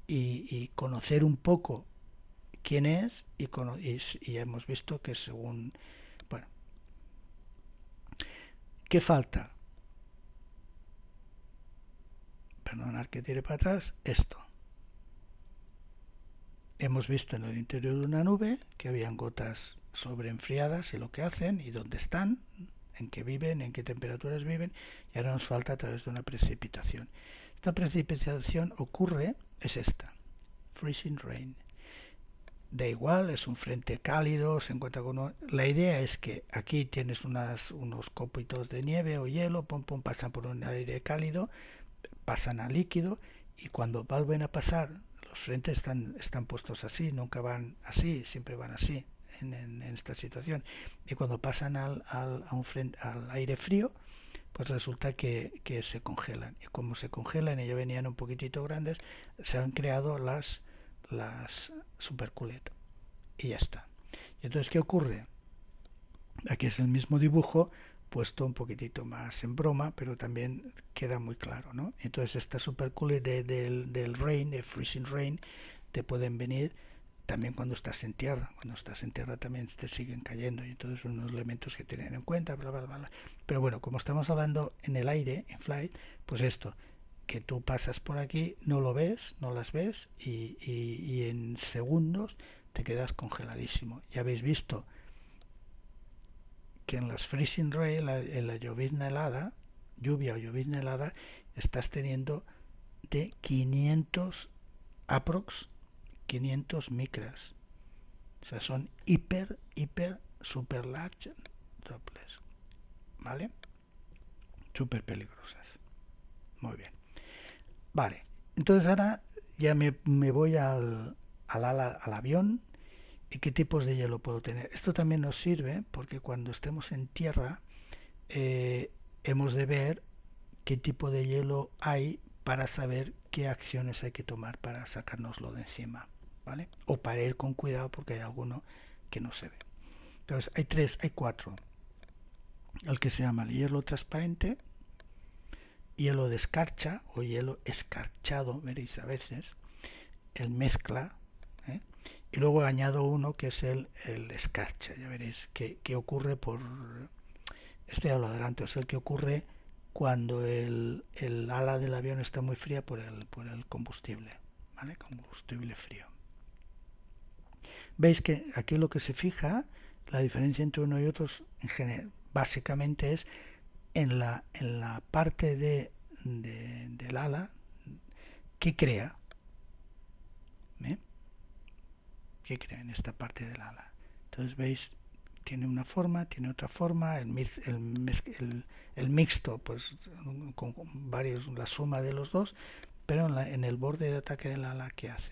y conocer un poco quién es, y hemos visto que según, bueno, ¿qué falta? Perdonad que tire para atrás, esto. Hemos visto en el interior de una nube que habían gotas sobreenfriadas y lo que hacen y dónde están, en qué viven, en qué temperaturas viven, y ahora nos falta a través de una precipitación. Esta precipitación es esta, freezing rain. Da igual, es un frente cálido, se encuentra con la idea es que aquí tienes unos copitos de nieve o hielo, pasan por un aire cálido, pasan a líquido, y cuando vuelven a pasar, los frentes están puestos así, nunca van así, siempre van así en esta situación, y cuando pasan al aire frío, pues resulta que se congelan, y como se congelan y ya venían un poquitito grandes, se han creado las supercooled, y ya está. Y entonces, ¿qué ocurre? Aquí es el mismo dibujo puesto un poquitito más en broma, pero también queda muy claro, ¿no? Entonces esta supercooled del rain, de freezing rain, te pueden venir también cuando estás en tierra. Cuando estás en tierra también te siguen cayendo, y entonces son unos elementos que tener en cuenta, bla, bla, bla. Pero bueno, como estamos hablando en el aire, en flight, pues esto, que tú pasas por aquí, no lo ves, no las ves, y en segundos te quedas congeladísimo. Ya habéis visto que en las freezing rain, en la llovizna helada, lluvia o llovizna helada, estás teniendo de 500 aprox 500 micras. O sea, son hiper, super large droplets, ¿vale? Súper peligrosas. Muy bien. Vale, entonces ahora ya me voy al avión. ¿Y qué tipos de hielo puedo tener? Esto también nos sirve porque cuando estemos en tierra hemos de ver qué tipo de hielo hay para saber qué acciones hay que tomar para sacárnoslo de encima, ¿vale? O para ir con cuidado porque hay alguno que no se ve. Entonces hay cuatro. El que se llama el hielo transparente, hielo de escarcha o hielo escarchado, veréis a veces, el mezcla, y luego añado uno que es el escarcha. Ya veréis que ocurre por... Este ya lo adelanto, es el que ocurre cuando el ala del avión está muy fría por el combustible, ¿vale? Combustible frío. Veis que aquí lo que se fija, la diferencia entre uno y otro en general, básicamente es en la parte del ala que crea, que crea en esta parte del ala. Entonces veis, tiene una forma, tiene otra forma, el mixto, pues con varios, la suma de los dos, pero en el borde de ataque del ala, ¿qué hace?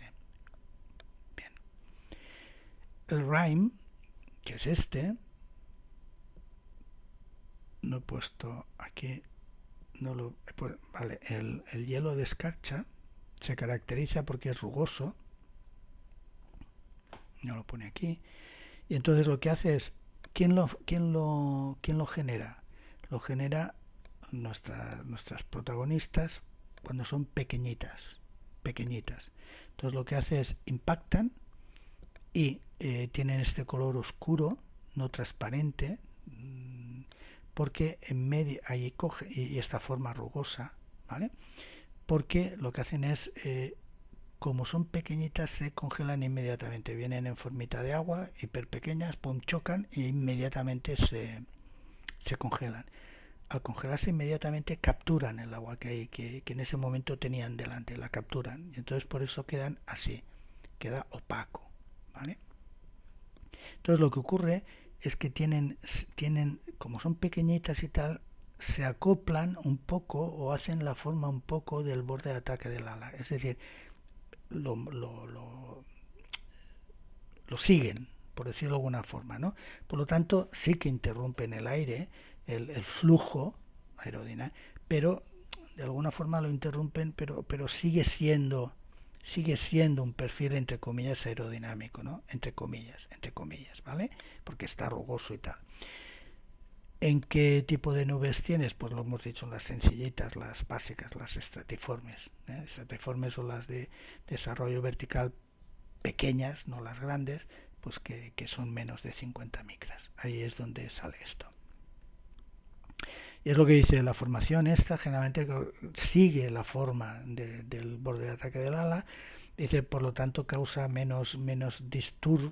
Bien. El rime, que es este, no he puesto aquí, no lo pues, vale, el hielo de escarcha se caracteriza porque es rugoso, no lo pone aquí, y entonces lo que hace es, ¿quién lo genera? Lo genera nuestras protagonistas cuando son pequeñitas. Entonces lo que hace es impactan y tienen este color oscuro, no transparente, porque en medio ahí coge y esta forma rugosa, ¿vale? Porque lo que hacen es como son pequeñitas se congelan inmediatamente, vienen en formita de agua, hiper pequeñas, pum, chocan e inmediatamente se congelan. Al congelarse inmediatamente capturan el agua que en ese momento tenían delante, la capturan, y entonces por eso quedan así, queda opaco, ¿vale? Entonces lo que ocurre es que tienen como son pequeñitas y tal, se acoplan un poco o hacen la forma un poco del borde de ataque del ala, es decir, lo siguen, por decirlo de alguna forma, ¿no? Por lo tanto, sí que interrumpen el aire, el flujo aerodinámico, pero de alguna forma lo interrumpen, pero sigue siendo un perfil entre comillas aerodinámico, ¿no? Entre comillas, ¿vale? Porque está rugoso y tal. ¿En qué tipo de nubes tienes? Pues lo hemos dicho, las sencillitas, las básicas, las estratiformes. Estratiformes son las de desarrollo vertical pequeñas, no las grandes, pues que son menos de 50 micras. Ahí es donde sale esto. Y es lo que dice la formación esta, generalmente sigue la forma del borde de ataque del ala, dice, por lo tanto causa menos disturbios,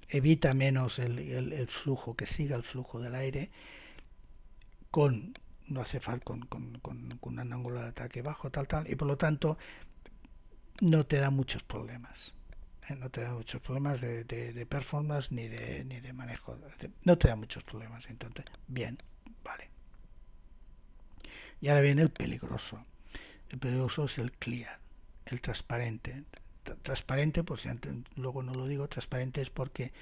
evita menos el flujo, que siga el flujo del aire, no hace falta con un ángulo de ataque bajo, tal, y por lo tanto no te da muchos problemas. No te da muchos problemas de performance ni de manejo, no te da muchos problemas. Entonces, bien, vale. Y ahora viene el peligroso. El peligroso es el clear, el transparente. Transparente, pues luego no lo digo, transparente es porque,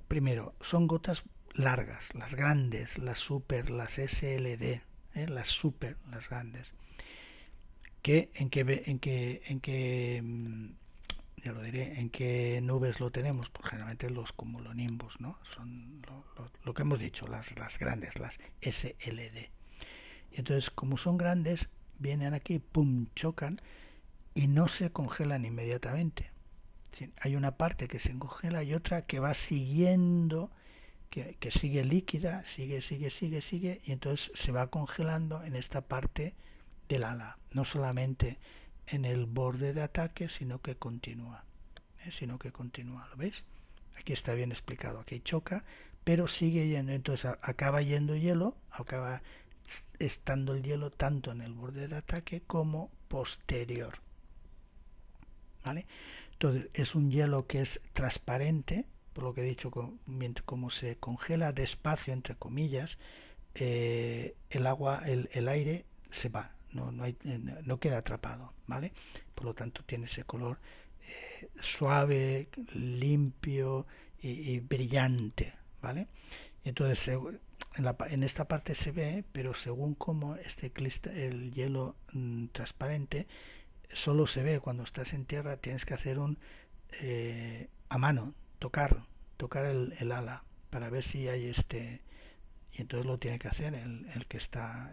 primero, son gotas largas, las grandes, las super, las SLD, las grandes. ¿En qué nubes lo tenemos? Pues generalmente los cumulonimbos, ¿no? Son lo que hemos dicho, las grandes, las SLD. Y entonces, como son grandes, vienen aquí, pum, chocan y no se congelan inmediatamente. ¿Sí? Hay una parte que se congela y otra que va siguiendo, que sigue líquida, sigue, y entonces se va congelando en esta parte del ala, no solamente en el borde de ataque, sino que continúa, ¿lo veis? aquí está bien explicado, aquí choca, pero sigue yendo, entonces acaba yendo hielo, acaba estando el hielo tanto en el borde de ataque como posterior, ¿vale? Entonces es un hielo que es transparente, por lo que he dicho, como se congela despacio, entre comillas, el agua, el aire se va, no queda atrapado, ¿vale? Por lo tanto tiene ese color suave, limpio y brillante, ¿vale? Entonces en esta parte se ve, pero según como el hielo transparente solo se ve cuando estás en tierra, tienes que hacer a mano, tocar el ala para ver si hay y entonces lo tiene que hacer el que está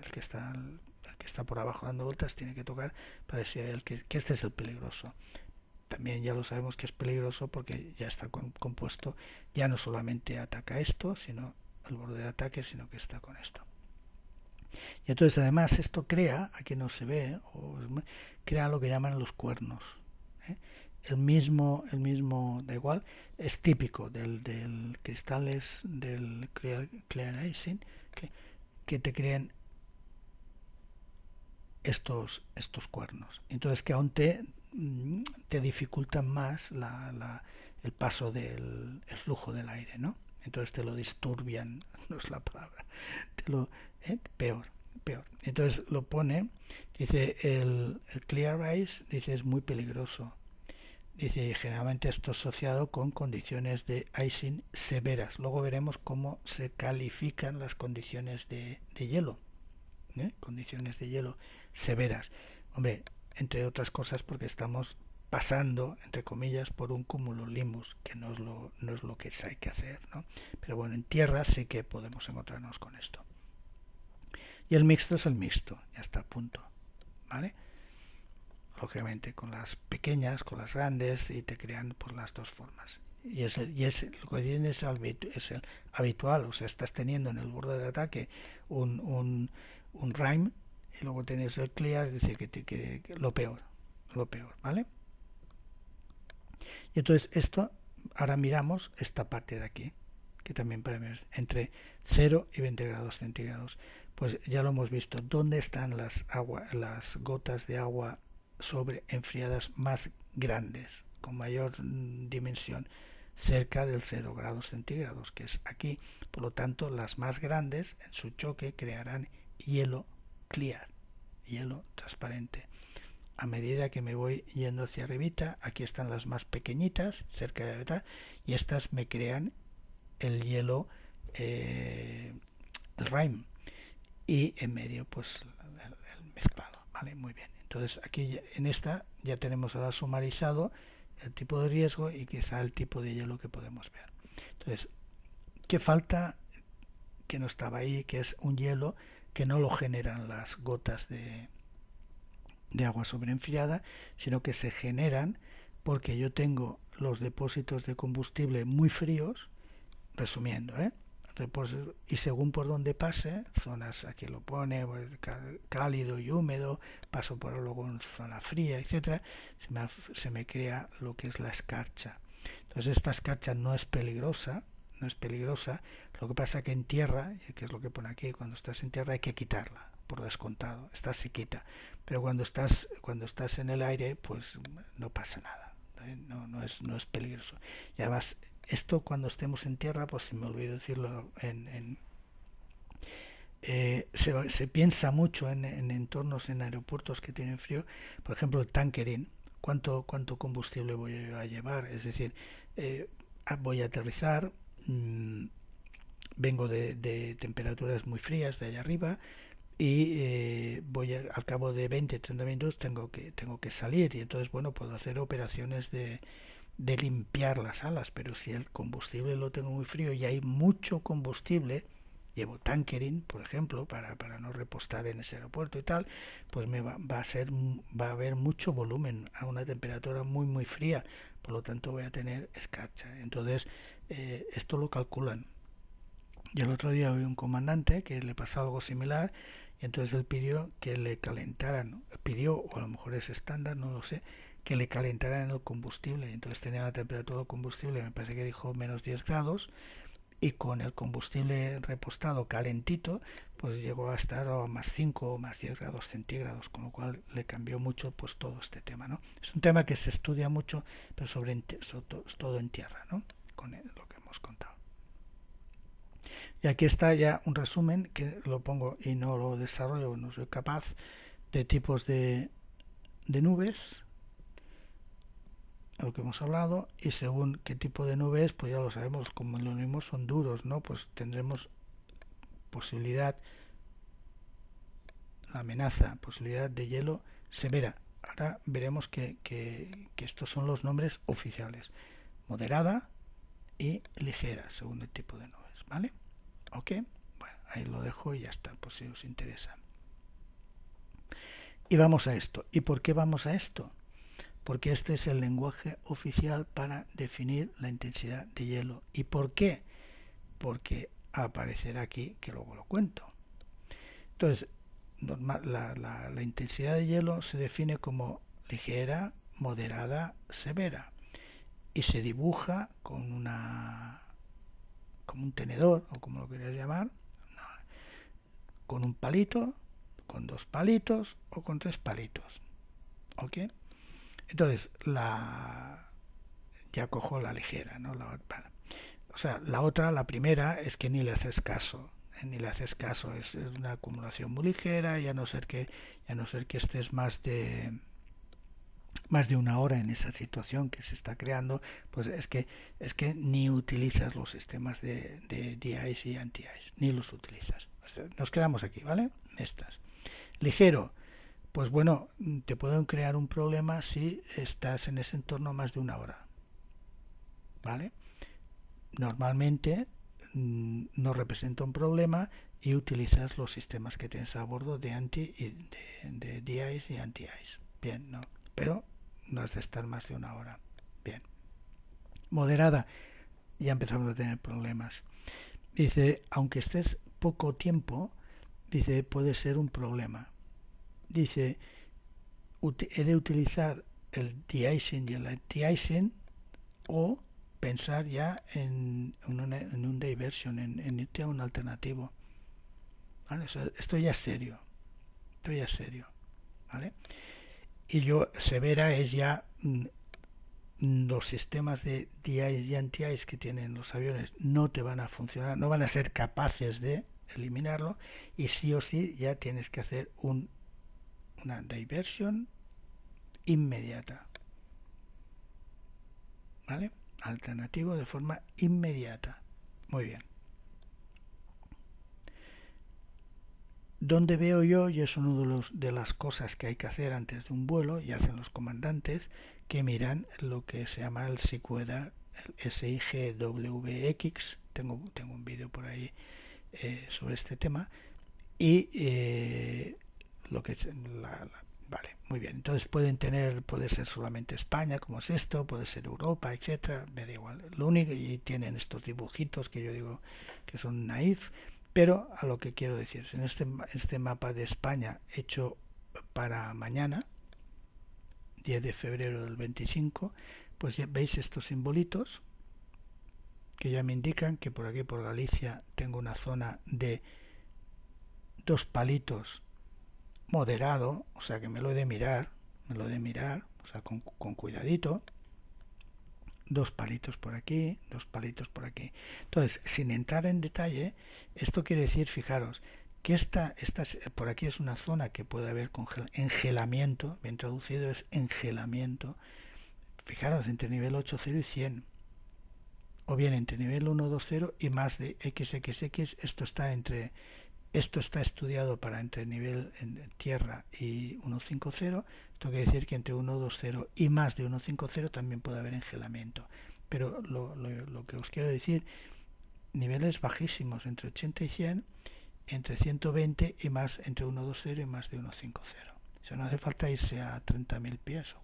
por abajo dando vueltas, tiene que tocar para ver si hay que este es el peligroso. También ya lo sabemos que es peligroso porque ya está compuesto, ya no solamente ataca esto, sino el borde de ataque, sino que está con esto. Y entonces además esto crea, aquí no se ve, crea lo que llaman los cuernos. El mismo, da igual, es típico del cristales del clear icing, que te crean estos cuernos. Entonces que aún te dificultan más el paso del flujo del aire, ¿no? Entonces te lo disturbian, no es la palabra, peor. Entonces lo pone, dice el clear ice, dice es muy peligroso. Dice, generalmente esto asociado con condiciones de icing severas. Luego veremos cómo se califican las condiciones de hielo. Condiciones de hielo severas. Hombre, entre otras cosas porque estamos pasando, entre comillas, por un cumulonimbus, que no es lo que hay que hacer, ¿no? Pero bueno, en tierra sí que podemos encontrarnos con esto. Y el mixto es el mixto, ya está a punto, ¿vale? Lógicamente con las pequeñas, con las grandes, y te crean por las dos formas. Y lo que tienes es el habitual, o sea, estás teniendo en el borde de ataque un rime, y luego tienes el clear, es decir, que lo peor, ¿vale? Y entonces ahora miramos esta parte de aquí, que también para mí es entre 0 y 20 grados centígrados. Pues ya lo hemos visto, ¿dónde están las gotas de agua sobre enfriadas más grandes, con mayor dimensión? Cerca del 0 grados centígrados, que es aquí. Por lo tanto, las más grandes en su choque crearán hielo clear, hielo transparente. A medida que me voy yendo hacia arribita, aquí están las más pequeñitas, cerca de la mitad, y estas me crean el hielo, el rime, y en medio pues el mezclado, ¿vale? Muy bien. Entonces aquí en esta ya tenemos ahora sumarizado el tipo de riesgo y quizá el tipo de hielo que podemos ver. Entonces, ¿qué falta? Que no estaba ahí, que es un hielo que no lo generan las gotas de agua sobreenfriada, sino que se generan porque yo tengo los depósitos de combustible muy fríos, resumiendo, y según por donde pase, zonas, aquí lo pone, cálido y húmedo, paso por luego en zona fría, etcétera, se me crea lo que es la escarcha. Entonces esta escarcha no es peligrosa, lo que pasa que en tierra, que es lo que pone aquí, cuando estás en tierra hay que quitarla, por descontado, esta se quita, pero cuando estás en el aire, pues no pasa nada, no es peligroso. Y además, esto cuando estemos en tierra, pues si me olvido decirlo, se piensa mucho en entornos, en aeropuertos que tienen frío, por ejemplo el tankering, cuánto combustible voy a llevar, es decir, voy a aterrizar, vengo de temperaturas muy frías de allá arriba, y al cabo de 20-30 minutos tengo que salir, y entonces bueno, puedo hacer operaciones de limpiar las alas, pero si el combustible lo tengo muy frío y hay mucho combustible, llevo tankering, por ejemplo, para no repostar en ese aeropuerto y tal, pues va a haber mucho volumen a una temperatura muy muy fría, por lo tanto voy a tener escarcha. Entonces esto lo calculan. Y el otro día vi un comandante que le pasó algo similar, y entonces él pidió que le calentaran, o a lo mejor es estándar, no lo sé, que le calentaran el combustible. Entonces tenía la temperatura del combustible, me parece que dijo menos 10 grados, y con el combustible repostado calentito, pues llegó a estar a más 5 o más 10 grados centígrados, con lo cual le cambió mucho pues todo este tema, ¿no? Es un tema que se estudia mucho, pero sobre todo en tierra, ¿no? Con lo que hemos contado. Y aquí está ya un resumen, que lo pongo y no lo desarrollo, no soy capaz, de tipos de nubes, lo que hemos hablado, y según qué tipo de nubes, pues ya lo sabemos, como los mismos son duros, ¿no? Pues tendremos posibilidad, la amenaza, posibilidad de hielo severa. Ahora veremos que estos son los nombres oficiales: moderada y ligera, según el tipo de nubes, ¿vale? Ok, bueno, ahí lo dejo y ya está, por si os interesa. Y vamos a esto. ¿Y por qué vamos a esto? Porque este es el lenguaje oficial para definir la intensidad de hielo. ¿Y por qué? Porque aparecerá aquí, que luego lo cuento. Entonces, la intensidad de hielo se define como ligera, moderada, severa, y se dibuja con como un tenedor, o como lo queráis llamar, con un palito, con 2 palitos o con 3 palitos. ¿Ok? Entonces, ya cojo la ligera, ¿no? O sea, la otra, la primera, es que ni le haces caso. Ni le haces caso, es una acumulación muy ligera, y a no ser que estés más de una hora en esa situación que se está creando, pues es que ni utilizas los sistemas de de-ice y anti-ice, ni los utilizas. O sea, nos quedamos aquí, ¿vale? Estas. Ligero, pues bueno, te pueden crear un problema si estás en ese entorno más de una hora, ¿vale? Normalmente no representa un problema y utilizas los sistemas que tienes a bordo de de de-ice y anti-ice. Bien, ¿no? Pero no has de estar más de una hora. Bien. Moderada, ya empezamos a tener problemas. Dice, aunque estés poco tiempo, dice, puede ser un problema. Dice, he de utilizar el de-icing y el anti-icing, o pensar ya en un diversion, en irte a un alternativo. ¿Vale? O sea, esto ya es serio. ¿Vale? Y severa es ya los sistemas de de-ice y anti-ice que tienen los aviones no te van a funcionar, no van a ser capaces de eliminarlo, y sí o sí ya tienes que hacer una diversion inmediata, ¿vale? Alternativo de forma inmediata. Muy bien. Donde veo yo, y es uno de las cosas que hay que hacer antes de un vuelo, y hacen los comandantes, que miran lo que se llama el SIGWEATHER, el SIGWX. Tengo un vídeo por ahí sobre este tema, y lo que es vale, muy bien. Entonces puede ser solamente España, como es esto, puede ser Europa, etcétera, me da igual. Lo único, y tienen estos dibujitos que yo digo que son naif, pero a lo que quiero decir, en este mapa de España hecho para mañana, 10 de febrero del 25, pues ya veis estos simbolitos que ya me indican que por aquí, por Galicia, tengo una zona de 2 palitos moderado, o sea que me lo he de mirar, o sea, con cuidadito. 2 palitos por aquí, 2 palitos por aquí. Entonces, sin entrar en detalle, esto quiere decir, fijaros, que por aquí es una zona que puede haber engelamiento, bien traducido es engelamiento. Fijaros, entre nivel 80 y 100. O bien entre nivel 120 y más de XXX, esto está estudiado para entre nivel en tierra y 150. Esto quiere decir que entre 120 y más de 150 también puede haber engelamiento. Pero lo que os quiero decir, niveles bajísimos entre 80 y 100, entre 120 y más, entre 120 y más de 150. O sea, no hace falta irse a 30.000 pies.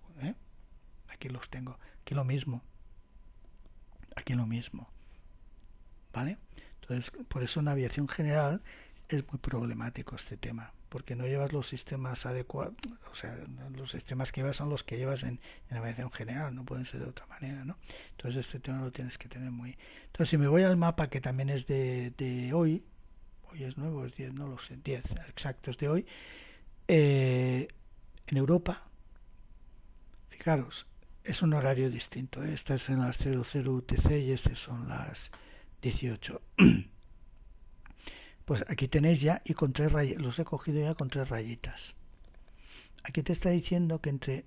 Aquí los tengo. Aquí lo mismo. ¿Vale? Entonces, por eso en aviación general es muy problemático este tema. porque no llevas los sistemas adecuados, o sea, los sistemas que llevas son los que llevas en navegación general, no pueden ser de otra manera, ¿no? Entonces este tema lo tienes que tener muy... Entonces si me voy al mapa, que también es de hoy es nuevo, es 10, no lo sé, 10 exactos de hoy, en Europa, fijaros, es un horario distinto, ¿eh? Estas son las 00 UTC y estas son las 18. Pues aquí tenéis ya, y con 3 rayitas, los he cogido ya con 3 rayitas. Aquí te está diciendo que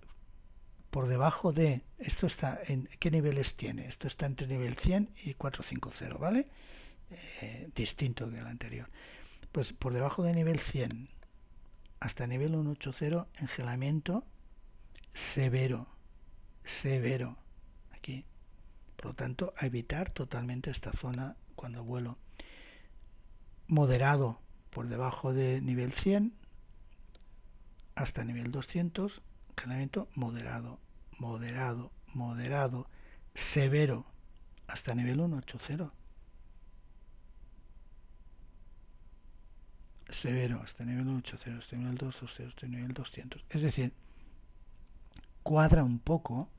por debajo de, esto está en, ¿qué niveles tiene? Esto está entre nivel 100 y 450, ¿vale? Distinto que el anterior. Pues por debajo de nivel 100 hasta nivel 180, engelamiento severo, aquí. Por lo tanto, a evitar totalmente esta zona cuando vuelo. Moderado por debajo de nivel 100 hasta nivel 200, engelamiento moderado, severo hasta nivel 180. Severo hasta nivel 180, hasta nivel 200, hasta nivel 200. Es decir, cuadra un poco,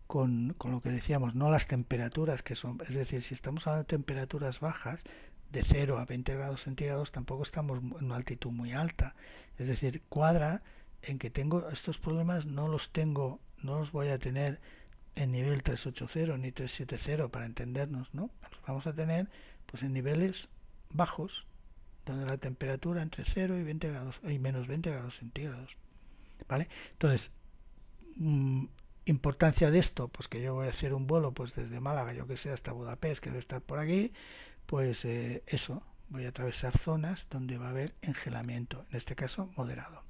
con lo que decíamos, no las temperaturas que son, es decir, si estamos hablando de temperaturas bajas, de 0 a 20 grados centígrados, tampoco estamos en una altitud muy alta, es decir, cuadra en que tengo estos problemas, no los voy a tener en nivel 380 ni 370 para entendernos, ¿no? Los vamos a tener pues en niveles bajos, donde la temperatura entre 0 y 20 grados y menos 20 grados centígrados, ¿vale? Entonces, importancia de esto, pues que yo voy a hacer un vuelo pues desde Málaga, yo que sé, hasta Budapest, que debe estar por aquí, pues eso, voy a atravesar zonas donde va a haber engelamiento, en este caso moderado.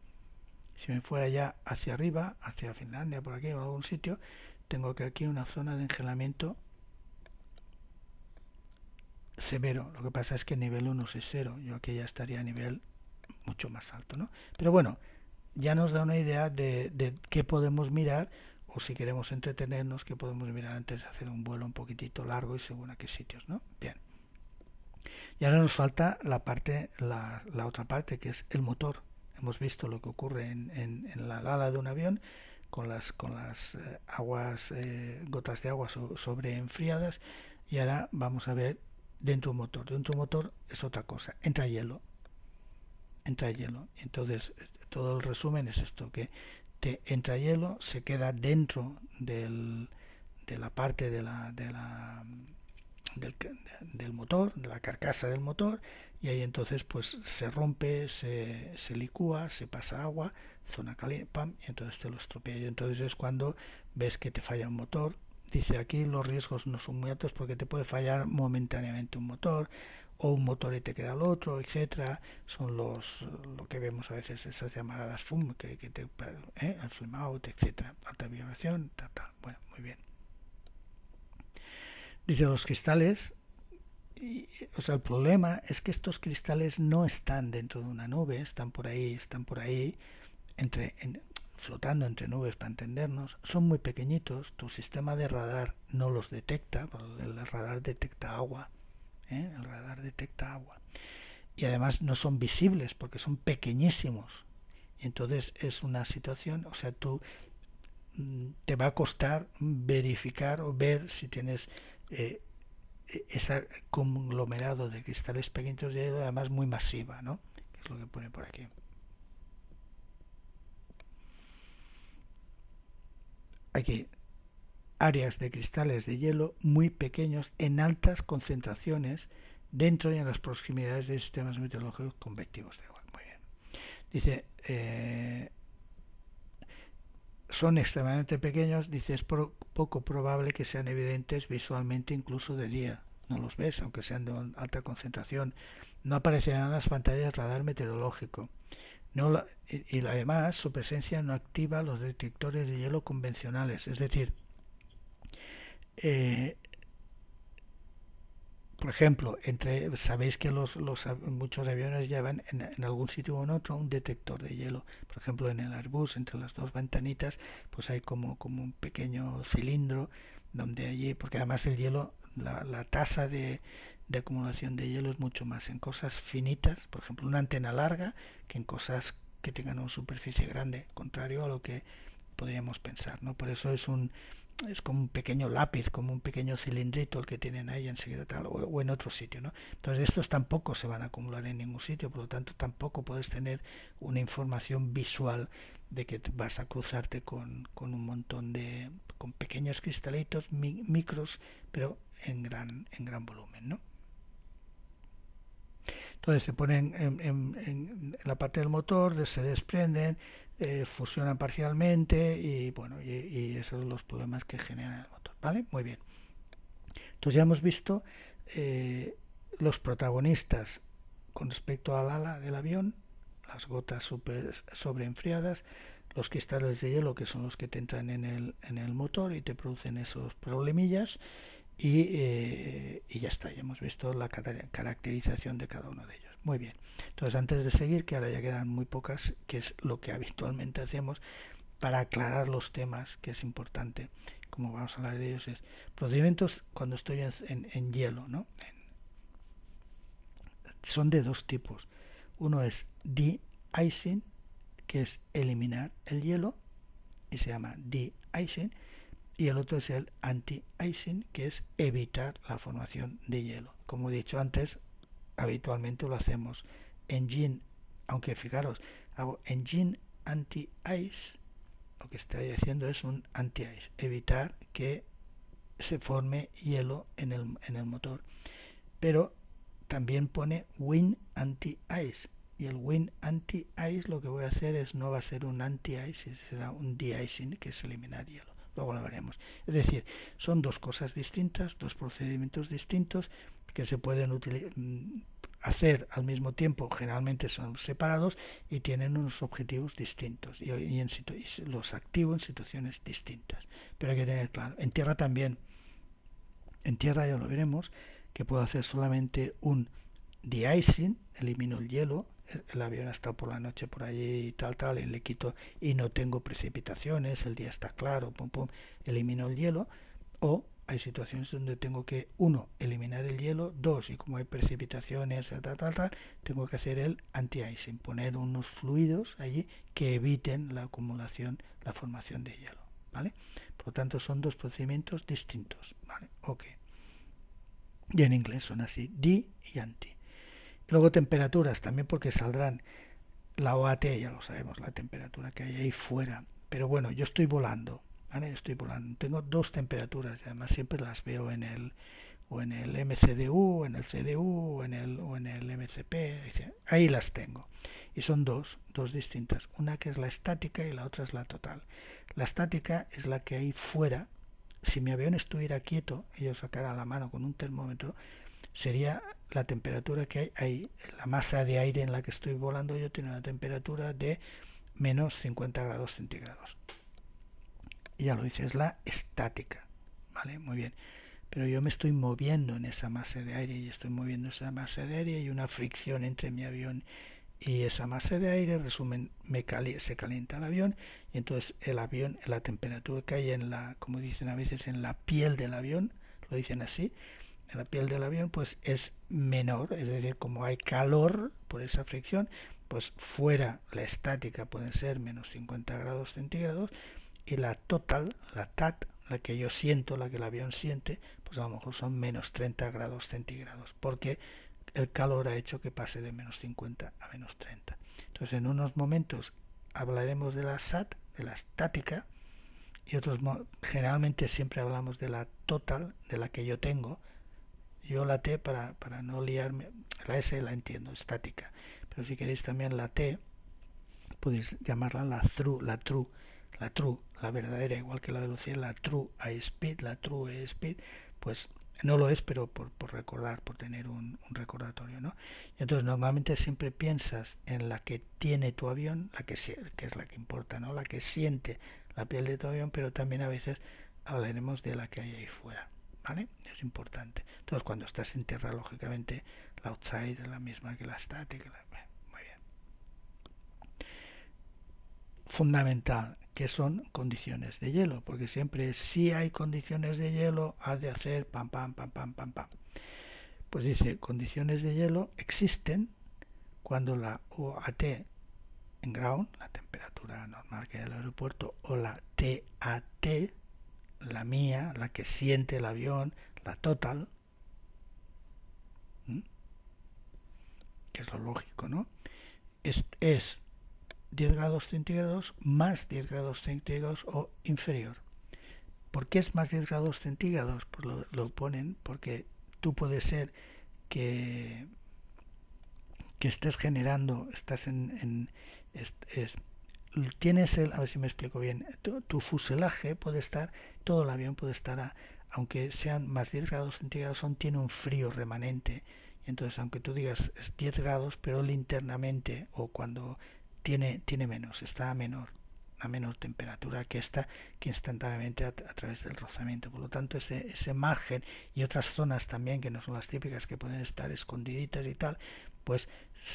Si me fuera ya hacia arriba, hacia Finlandia, por aquí o algún sitio, tengo que aquí una zona de engelamiento severo. Lo que pasa es que nivel 160, yo aquí ya estaría a nivel mucho más alto, ¿no? Pero bueno, ya nos da una idea de qué podemos mirar, o si queremos entretenernos, qué podemos mirar antes de hacer un vuelo un poquitito largo y según a qué sitios, ¿no? Bien. Y ahora nos falta la otra parte, que es el motor. Hemos visto lo que ocurre en la ala de un avión con las gotas de agua sobre enfriadas, y ahora vamos a ver dentro de un motor. Dentro de un motor es otra cosa, entra hielo. Entonces todo el resumen es esto, que entra hielo, se queda dentro de la parte del motor, de la carcasa del motor, y ahí entonces pues se rompe, se licúa, se pasa agua, zona caliente, pam, y entonces te lo estropea. Y entonces es cuando ves que te falla un motor. Dice aquí los riesgos no son muy altos porque te puede fallar momentáneamente un motor, o un motor y te queda el otro, etcétera. Son lo que vemos a veces, esas llamaradas FUM, que te el flame out, etcétera, alta vibración, tal. Bueno, muy bien. Dice los cristales, o sea, el problema es que estos cristales no están dentro de una nube, están por ahí, flotando entre nubes, para entendernos. Son muy pequeñitos, tu sistema de radar no los detecta, el radar detecta agua, el radar detecta agua, y además no son visibles porque son pequeñísimos. Y entonces es una situación, o sea, te va a costar verificar o ver si tienes ese conglomerado de cristales pequeños, de además muy masiva, ¿no? Que es lo que pone por aquí. Aquí, áreas de cristales de hielo muy pequeños en altas concentraciones dentro y en las proximidades de sistemas meteorológicos convectivos de agua. Muy bien. Dice, son extremadamente pequeños, dice, es poco probable que sean evidentes visualmente incluso de día. No los ves, aunque sean de alta concentración. No aparecerán en las pantallas de radar meteorológico. Y además su presencia no activa los detectores de hielo convencionales. Es decir, por ejemplo, sabéis que muchos aviones llevan en algún sitio o en otro un detector de hielo. Por ejemplo, en el Airbus, entre las dos ventanitas, pues hay como un pequeño cilindro donde allí, porque además el hielo, la tasa de de acumulación de hielo es mucho más en cosas finitas, por ejemplo una antena larga, que en cosas que tengan una superficie grande, contrario a lo que podríamos pensar, ¿no? Por eso es como un pequeño lápiz, como un pequeño cilindrito el que tienen ahí enseguida tal, o en otro sitio, ¿no? Entonces estos tampoco se van a acumular en ningún sitio, por lo tanto tampoco puedes tener una información visual de que vas a cruzarte con un montón con pequeños cristalitos, micros, pero en gran volumen, ¿no? Entonces se ponen en la parte del motor, se desprenden, fusionan parcialmente y bueno, y esos son los problemas que generan el motor, ¿vale? Muy bien. Entonces ya hemos visto los protagonistas con respecto al ala del avión, las gotas sobreenfriadas, los cristales de hielo que son los que te entran en el motor y te producen esos problemillas. Y ya está, ya hemos visto la caracterización de cada uno de ellos. Muy bien, entonces antes de seguir, que ahora ya quedan muy pocas, que es lo que habitualmente hacemos para aclarar los temas, que es importante, como vamos a hablar de ellos, es procedimientos cuando estoy en hielo, ¿no? Son de dos tipos. Uno es de-icing, que es eliminar el hielo, y se llama de-icing, y el otro es el anti-icing, que es evitar la formación de hielo. Como he dicho antes, habitualmente lo hacemos en gin, aunque fijaros, hago en gin anti-ice, lo que estoy haciendo es un anti-ice, evitar que se forme hielo en el motor. Pero también pone win anti-ice, y el win anti-ice lo que voy a hacer es, no va a ser un anti-ice, será un de-icing, que es eliminar hielo. Luego lo veremos. Es decir, son dos cosas distintas, dos procedimientos distintos que se pueden hacer al mismo tiempo, generalmente son separados y tienen unos objetivos distintos y los activo en situaciones distintas. Pero hay que tener claro, en tierra también, en tierra ya lo veremos, que puedo hacer solamente un de-icing, elimino el hielo, el avión ha estado por la noche por allí y tal, y le quito y no tengo precipitaciones, el día está claro, pum, pum, elimino el hielo. O hay situaciones donde tengo que, uno, eliminar el hielo, dos, y como hay precipitaciones, tengo que hacer el anti-icing, poner unos fluidos allí que eviten la acumulación, la formación de hielo, ¿vale? Por lo tanto, son dos procedimientos distintos, ¿vale? Ok. Y en inglés son así, de y anti. Luego temperaturas también, porque saldrán la OAT, ya lo sabemos, la temperatura que hay ahí fuera. Pero bueno, yo estoy volando, ¿vale? Estoy volando. Tengo dos temperaturas y además siempre las veo en el MCDU, o en el CDU, o en el MCP. Ahí las tengo. Y son dos distintas. Una que es la estática y la otra es la total. La estática es la que hay fuera. Si mi avión estuviera quieto y yo sacara la mano con un termómetro, sería la temperatura que hay ahí. La masa de aire en la que estoy volando yo tiene una temperatura de menos 50 grados centígrados. Y ya lo dice, es la estática, ¿vale? Muy bien. Pero yo me estoy moviendo en esa masa de aire y estoy moviendo esa masa de aire y hay una fricción entre mi avión y esa masa de aire, resumen, se calienta el avión y entonces el avión, la temperatura que hay en la, como dicen a veces, en la piel del avión, lo dicen así, en la piel del avión pues es menor, es decir, como hay calor por esa fricción, pues fuera la estática puede ser menos 50 grados centígrados y la total, la TAT, la que yo siento, la que el avión siente, pues a lo mejor son menos 30 grados centígrados, porque el calor ha hecho que pase de menos 50 a menos 30. Entonces en unos momentos hablaremos de la SAT, de la estática, y otros generalmente siempre hablamos de la total, de la que yo tengo. Yo la T, para no liarme, la S la entiendo, estática, pero si queréis también la T, podéis llamarla la true, la verdadera, igual que la velocidad, la true airspeed, la true airspeed, pues no lo es, pero por recordar, por tener un recordatorio, ¿no? Y entonces normalmente siempre piensas en la que tiene tu avión, la que es la que importa, ¿no? La que siente la piel de tu avión, pero también a veces hablaremos de la que hay ahí fuera, ¿vale? Es importante. Entonces cuando estás en tierra, lógicamente la outside es la misma que la static. Muy bien. Fundamental, que son condiciones de hielo, porque siempre si hay condiciones de hielo has de hacer pam. Pues dice, condiciones de hielo existen cuando la OAT en ground, la temperatura normal que hay en el aeropuerto, o la TAT, la mía, la que siente el avión, la total, que es lo lógico, ¿no? Es 10 grados centígrados más 10 grados centígrados o inferior. ¿Por qué es más 10 grados centígrados? Pues lo ponen porque tú puedes ser que estés generando, tienes a ver si me explico bien, tu fuselaje puede estar, todo el avión puede estar, aunque sean más 10 grados centígrados, tiene un frío remanente. Y entonces, aunque tú digas es 10 grados, pero él internamente, o cuando tiene menos, está a menor temperatura que esta, que instantáneamente a través del rozamiento. Por lo tanto, ese margen y otras zonas también que no son las típicas, que pueden estar escondiditas y tal, pues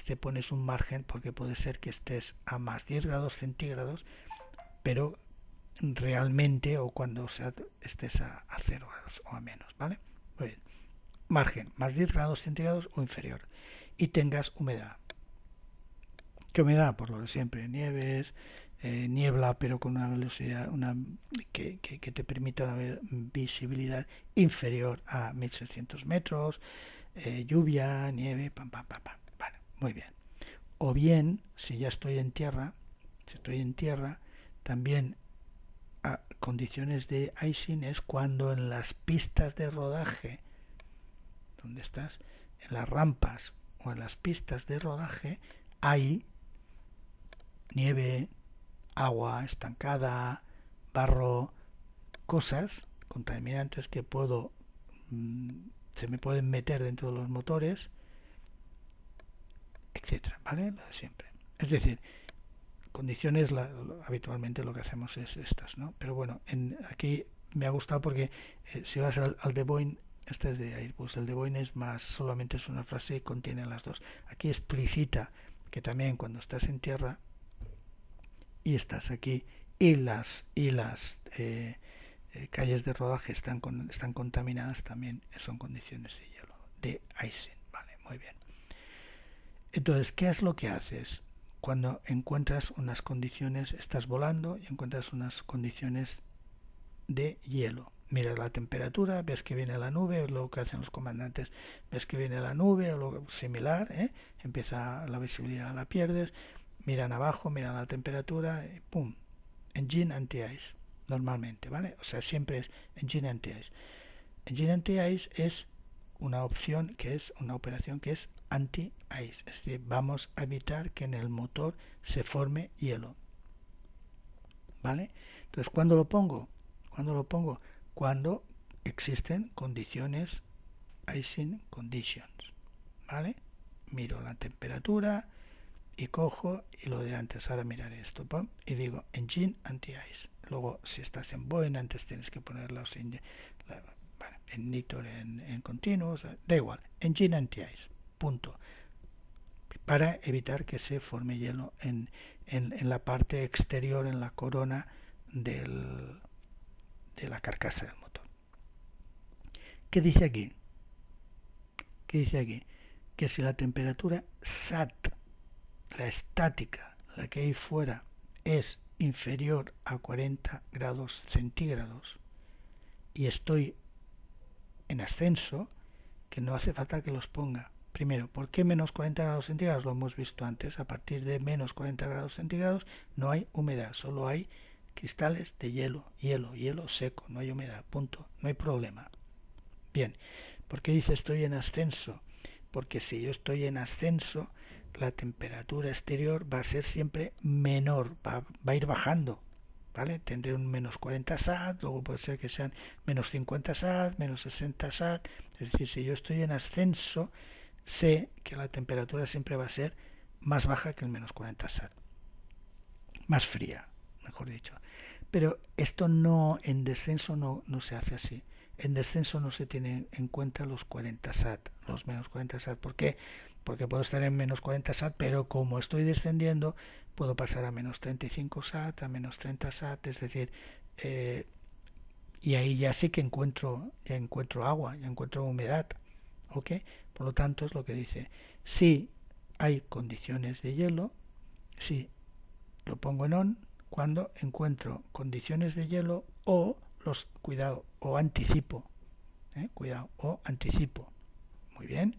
te pones un margen, porque puede ser que estés a más 10 grados centígrados, pero realmente, o cuando estés a 0 grados o a menos, ¿vale? Muy bien. Margen, más 10 grados centígrados o inferior. Y tengas humedad. ¿Qué humedad? Por lo de siempre, nieves, niebla, pero con una velocidad que te permita una visibilidad inferior a 1600 metros, lluvia, nieve, pam. Vale, muy bien. O bien, si ya estoy en tierra, también a condiciones de icing es cuando en las pistas de rodaje, donde estás, en las rampas o en las pistas de rodaje, hay nieve, agua estancada, barro, cosas contaminantes que se me pueden meter dentro de los motores, etcétera, ¿vale? Lo de siempre. Es decir, condiciones, habitualmente lo que hacemos es estas, ¿no? Pero bueno, aquí me ha gustado porque si vas al de Boeing, este es de Airbus, el de Boeing es más, solamente es una frase y contiene las dos. Aquí explicita que también cuando estás en tierra y estás aquí y las calles de rodaje están contaminadas, también son condiciones de hielo, de icing, vale, muy bien. Entonces, ¿qué es lo que haces cuando encuentras unas condiciones, estás volando y encuentras unas condiciones de hielo? Miras la temperatura, ves que viene la nube, es lo que hacen los comandantes, ves que viene la nube o lo similar, empieza la visibilidad, la pierdes, miran abajo, miran la temperatura, y pum, engine anti-ice, normalmente, ¿vale? O sea, siempre es engine anti-ice. Engine anti-ice es una opción que es una operación que es anti-ice, es decir, vamos a evitar que en el motor se forme hielo, ¿vale? Entonces, ¿cuándo lo pongo? Cuando existen condiciones, icing conditions, ¿vale? Miro la temperatura y cojo y lo de antes, ahora miraré esto, ¡pum! Y digo engine anti-ice. Luego, si estás en Boeing, antes tienes que ponerlos en Nitor, en continuos, da igual, engine anti-ice, punto, para evitar que se forme hielo en la parte exterior, en la corona de la carcasa del motor. ¿Qué dice aquí? Que si la temperatura SAT, la estática, la que hay fuera, es inferior a 40 grados centígrados y estoy en ascenso, que no hace falta que los ponga. Primero, ¿por qué menos 40 grados centígrados? Lo hemos visto antes. A partir de menos 40 grados centígrados no hay humedad, solo hay cristales de hielo seco, no hay humedad, punto, no hay problema. Bien, ¿por qué dice estoy en ascenso? Porque si yo estoy en ascenso, la temperatura exterior va a ser siempre menor, va a ir bajando, ¿vale? Tendré un menos 40 SAT, luego puede ser que sean menos 50 SAT, menos 60 SAT, es decir, si yo estoy en ascenso, sé que la temperatura siempre va a ser más baja que el menos 40 SAT, más fría, mejor dicho. Pero esto en descenso no se hace así. En descenso no se tiene en cuenta los 40 SAT, los menos 40 SAT. ¿Por qué? Porque puedo estar en menos 40 SAT, pero como estoy descendiendo, puedo pasar a menos 35 SAT, a menos 30 SAT, es decir, y ahí ya sí que encuentro agua, ya encuentro humedad, ¿ok? Por lo tanto, es lo que dice. Si hay condiciones de hielo, si lo pongo en on, cuando encuentro condiciones de hielo o o anticipo. O anticipo. Muy bien.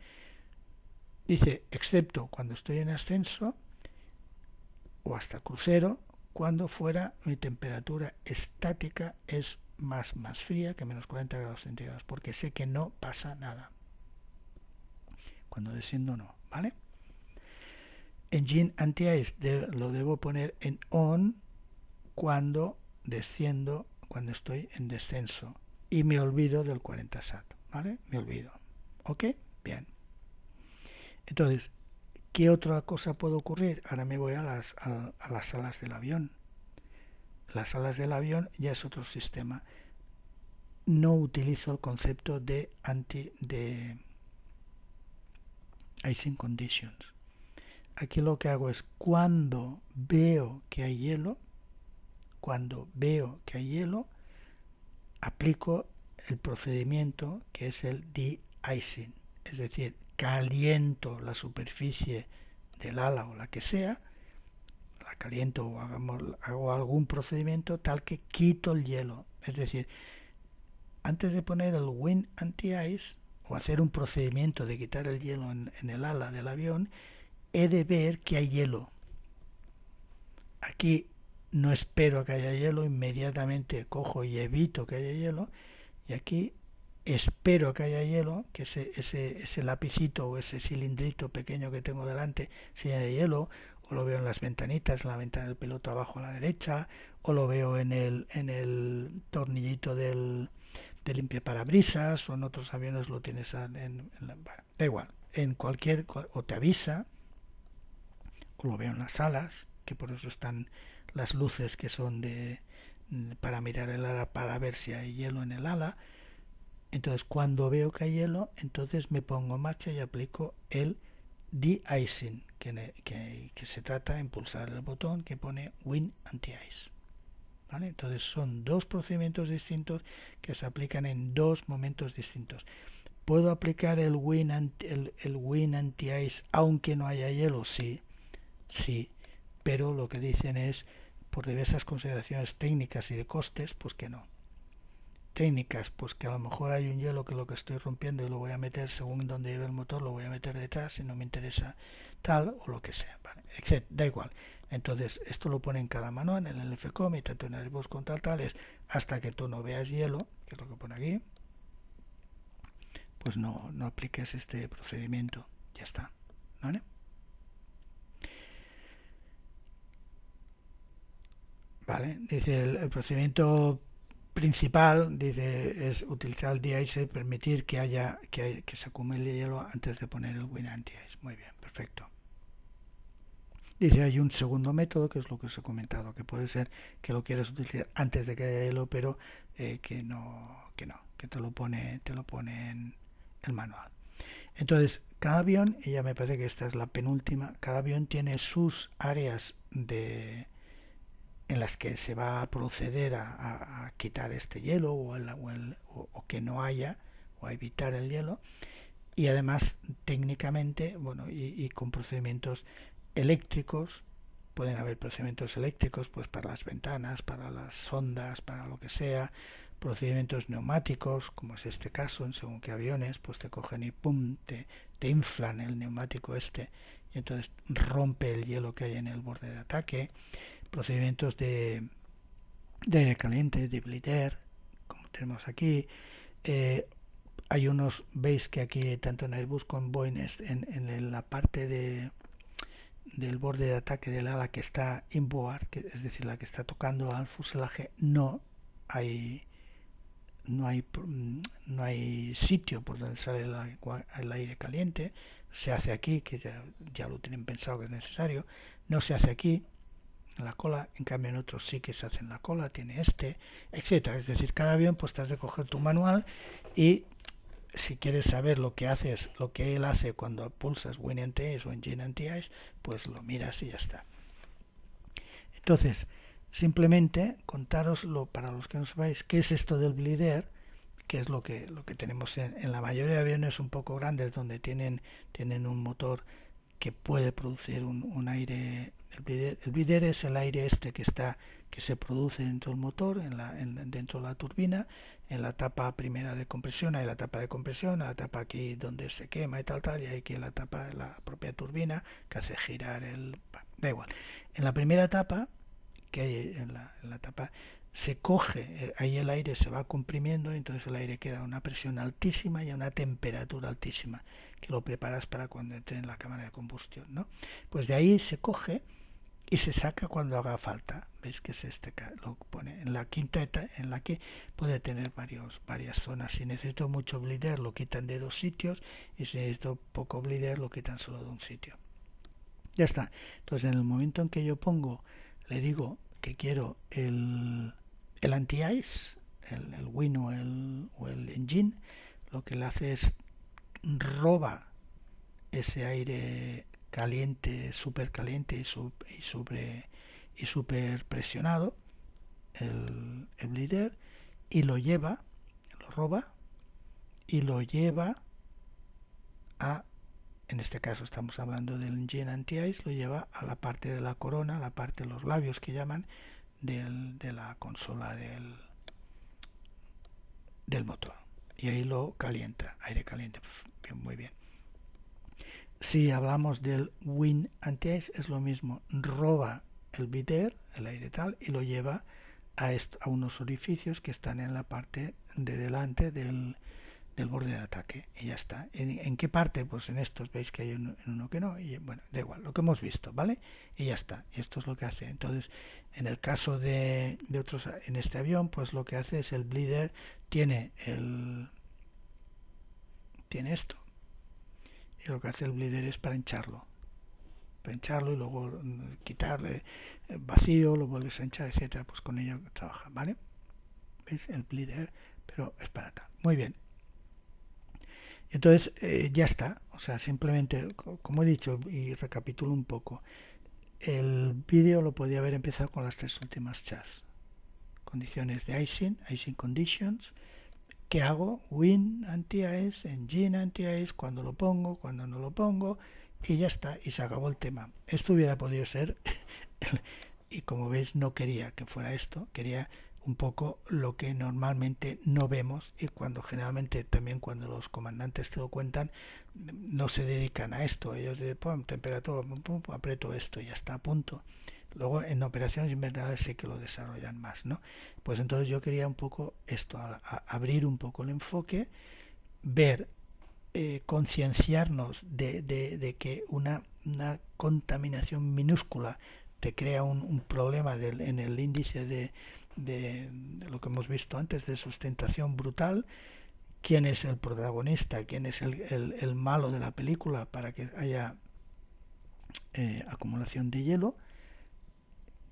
Dice, excepto cuando estoy en ascenso o hasta crucero, cuando fuera mi temperatura estática es más fría que menos 40 grados centígrados, porque sé que no pasa nada. Cuando desciendo no, ¿vale? Engine anti-ice lo debo poner en on cuando desciendo, cuando estoy en descenso. Y me olvido del 40 SAT, ¿vale? Me olvido. ¿Ok? Bien. Entonces, ¿qué otra cosa puede ocurrir? Ahora me voy a las alas del avión. Las alas del avión ya es otro sistema. No utilizo el concepto de icing conditions. Aquí lo que hago es cuando veo que hay hielo, aplico el procedimiento que es el de-icing, es decir, caliento la superficie del ala o la que sea, la caliento o hago algún procedimiento tal que quito el hielo. Es decir, antes de poner el wind anti-ice o hacer un procedimiento de quitar el hielo en el ala del avión, he de ver que hay hielo. Aquí no espero que haya hielo, inmediatamente cojo y evito que haya hielo, y aquí espero que haya hielo, que ese lapicito o ese cilindrito pequeño que tengo delante, si hay hielo, o lo veo en las ventanitas, en la ventana del piloto abajo a la derecha, o lo veo en el tornillito del limpiaparabrisas, o en otros aviones lo tienes da igual, en cualquier, o te avisa, o lo veo en las alas, que por eso están las luces que son para mirar el ala, para ver si hay hielo en el ala. Entonces, cuando veo que hay hielo, entonces me pongo en marcha y aplico el de-icing, que se trata de impulsar el botón que pone Wind Anti-Ice. ¿Vale? Entonces, son dos procedimientos distintos que se aplican en dos momentos distintos. ¿Puedo aplicar el Wind Anti-Ice aunque no haya hielo? Sí, pero lo que dicen es, por diversas consideraciones técnicas y de costes, pues que no. Técnicas, pues que a lo mejor hay un hielo que lo que estoy rompiendo y lo voy a meter según donde lleve el motor, lo voy a meter detrás si no me interesa tal o lo que sea, ¿vale? Da igual. Entonces, esto lo pone en cada manual, en el FCOM y tanto en el Airbus con tal es hasta que tú no veas hielo, que es lo que pone aquí, pues no apliques este procedimiento, ya está, ¿vale? Vale, dice el procedimiento principal, dice, es utilizar el de-ice, permitir que se acumule hielo antes de poner el wind anti-ice. Muy bien, perfecto. Dice, hay un segundo método, que es lo que os he comentado, que puede ser que lo quieras utilizar antes de que haya hielo, pero que te lo pone en el manual. Entonces, cada avión, y ya me parece que esta es la penúltima, cada avión tiene sus áreas en las que se va a proceder a quitar este hielo o que no haya, o a evitar el hielo, y además técnicamente, bueno, y con procedimientos eléctricos, pueden haber procedimientos eléctricos pues para las ventanas, para las sondas, para lo que sea, procedimientos neumáticos, como es este caso, en según qué aviones, pues te cogen y pum, te inflan el neumático y entonces rompe el hielo que hay en el borde de ataque. Procedimientos de aire caliente, de bleed air, como tenemos aquí. Hay unos, veis que aquí tanto en Airbus como en Boeing en la parte del borde de ataque del ala que está inboard, es decir, la que está tocando al fuselaje, no hay sitio por donde sale el aire caliente. Se hace aquí, que ya lo tienen pensado que es necesario, no se hace aquí en la cola, en cambio en otros sí que se hace en la cola, tiene etcétera. Es decir, cada avión pues te has de coger tu manual y si quieres saber lo que él hace cuando pulsas Wind Anti-Ice o Engine Anti-Ice, pues lo miras y ya está. Entonces, simplemente contároslo para los que no sepáis qué es esto del bleed air, que es lo que tenemos en la mayoría de aviones un poco grandes, donde tienen un motor que puede producir un aire. El blider es el aire que se produce dentro del motor, dentro de la turbina, en la etapa primera de compresión. Hay la etapa de compresión, la etapa aquí donde se quema y tal, y hay aquí la etapa de la propia turbina que hace girar da igual. En la primera etapa, que hay en la etapa, se coge, ahí el aire se va comprimiendo, y entonces el aire queda a una presión altísima y a una temperatura altísima, que lo preparas para cuando entre en la cámara de combustión, ¿no? Pues de ahí se coge y se saca cuando haga falta. Veis que es lo pone en la quinta etapa, en la que puede tener varias zonas. Si necesito mucho blider, lo quitan de 2 sitios, y si necesito poco blider, lo quitan solo de un sitio. Ya está. Entonces, en el momento en que yo le digo que quiero el anti-ice, el wing o el engine, lo que le hace es roba ese aire caliente, súper caliente y súper presionado, el blider, y lo roba y lo lleva a, en este caso estamos hablando del engine anti-ice, lo lleva a la parte de la corona, a la parte de los labios que llaman, de la consola del motor, y ahí lo calienta, aire caliente. Bien, muy bien. Si hablamos del wing anti-ice, es lo mismo, roba el blider, el aire tal, y lo lleva a unos orificios que están en la parte de delante del borde de ataque, y ya está. ¿En qué parte? Pues en estos veis que hay uno que no, y bueno, da igual, lo que hemos visto, ¿vale? Y ya está, y esto es lo que hace. Entonces, en el caso de otros, en este avión, pues lo que hace es el blider tiene esto, y lo que hace el blider es para hincharlo y luego quitarle vacío, lo vuelves a hinchar, etcétera. Pues con ello trabaja, ¿vale? ¿Veis? El blider, pero es para tal. Muy bien. Entonces ya está, o sea, simplemente, como he dicho y recapitulo un poco, el vídeo lo podía haber empezado con las 3 últimas chats. Condiciones de icing conditions. ¿Qué hago? Wing anti-ice, engine anti-ice, cuando lo pongo, cuando no lo pongo, y ya está, y se acabó el tema. Esto hubiera podido ser, y como veis no quería que fuera esto, quería un poco lo que normalmente no vemos, y generalmente también cuando los comandantes te lo cuentan, no se dedican a esto. Ellos dicen, temperatura, aprieto esto y ya está, a punto. Luego en operaciones invernales sí que lo desarrollan más, ¿no? Pues entonces yo quería un poco esto, abrir un poco el enfoque, ver, concienciarnos de que una contaminación minúscula te crea un problema en el índice de lo que hemos visto antes, de sustentación brutal. ¿Quién es el protagonista? ¿Quién es el malo de la película para que haya acumulación de hielo?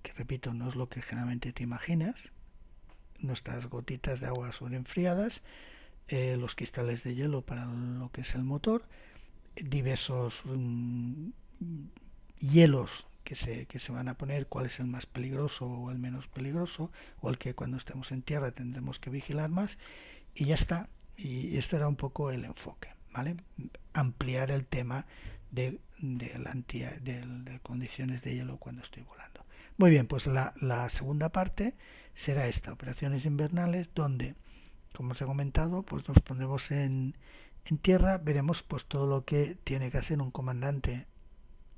Que repito, no es lo que generalmente te imaginas. Nuestras gotitas de agua sobreenfriadas, los cristales de hielo para lo que es el motor, diversos hielos que se van a poner, cuál es el más peligroso o el menos peligroso, o el que cuando estemos en tierra tendremos que vigilar más, y ya está. Y esto era un poco el enfoque, ¿vale? Ampliar el tema de condiciones de hielo cuando estoy volando. Muy bien, pues la segunda parte será esta, operaciones invernales, donde, como os he comentado, pues nos pondremos en tierra, veremos pues todo lo que tiene que hacer un comandante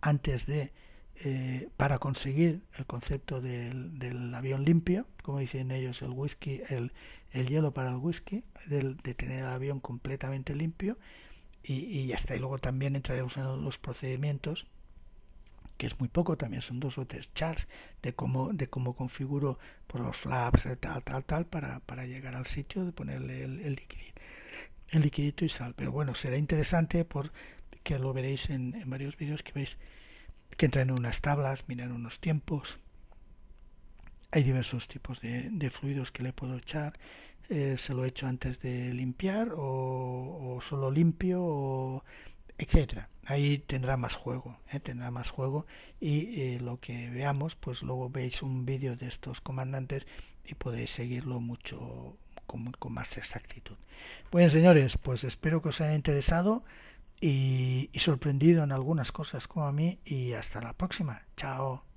antes de para conseguir el concepto del avión limpio, como dicen ellos, el whisky, el hielo para el whisky, de tener el avión completamente limpio, y ya está. Y luego también entraremos en los procedimientos, que es muy poco, también son 2 o 3 charts de cómo configuro por los flaps, tal, para llegar al sitio, de ponerle el liquidito y sal. Pero bueno, será interesante porque lo veréis en varios vídeos, que veis que entran en unas tablas, miran unos tiempos. Hay diversos tipos de fluidos que le puedo echar. Se lo he hecho antes de limpiar, o solo limpio, etcétera. Ahí tendrá más juego, y lo que veamos, pues luego veis un vídeo de estos comandantes y podréis seguirlo mucho con más exactitud. Bueno, señores, pues espero que os haya interesado y sorprendido en algunas cosas como a mí, y hasta la próxima. Chao.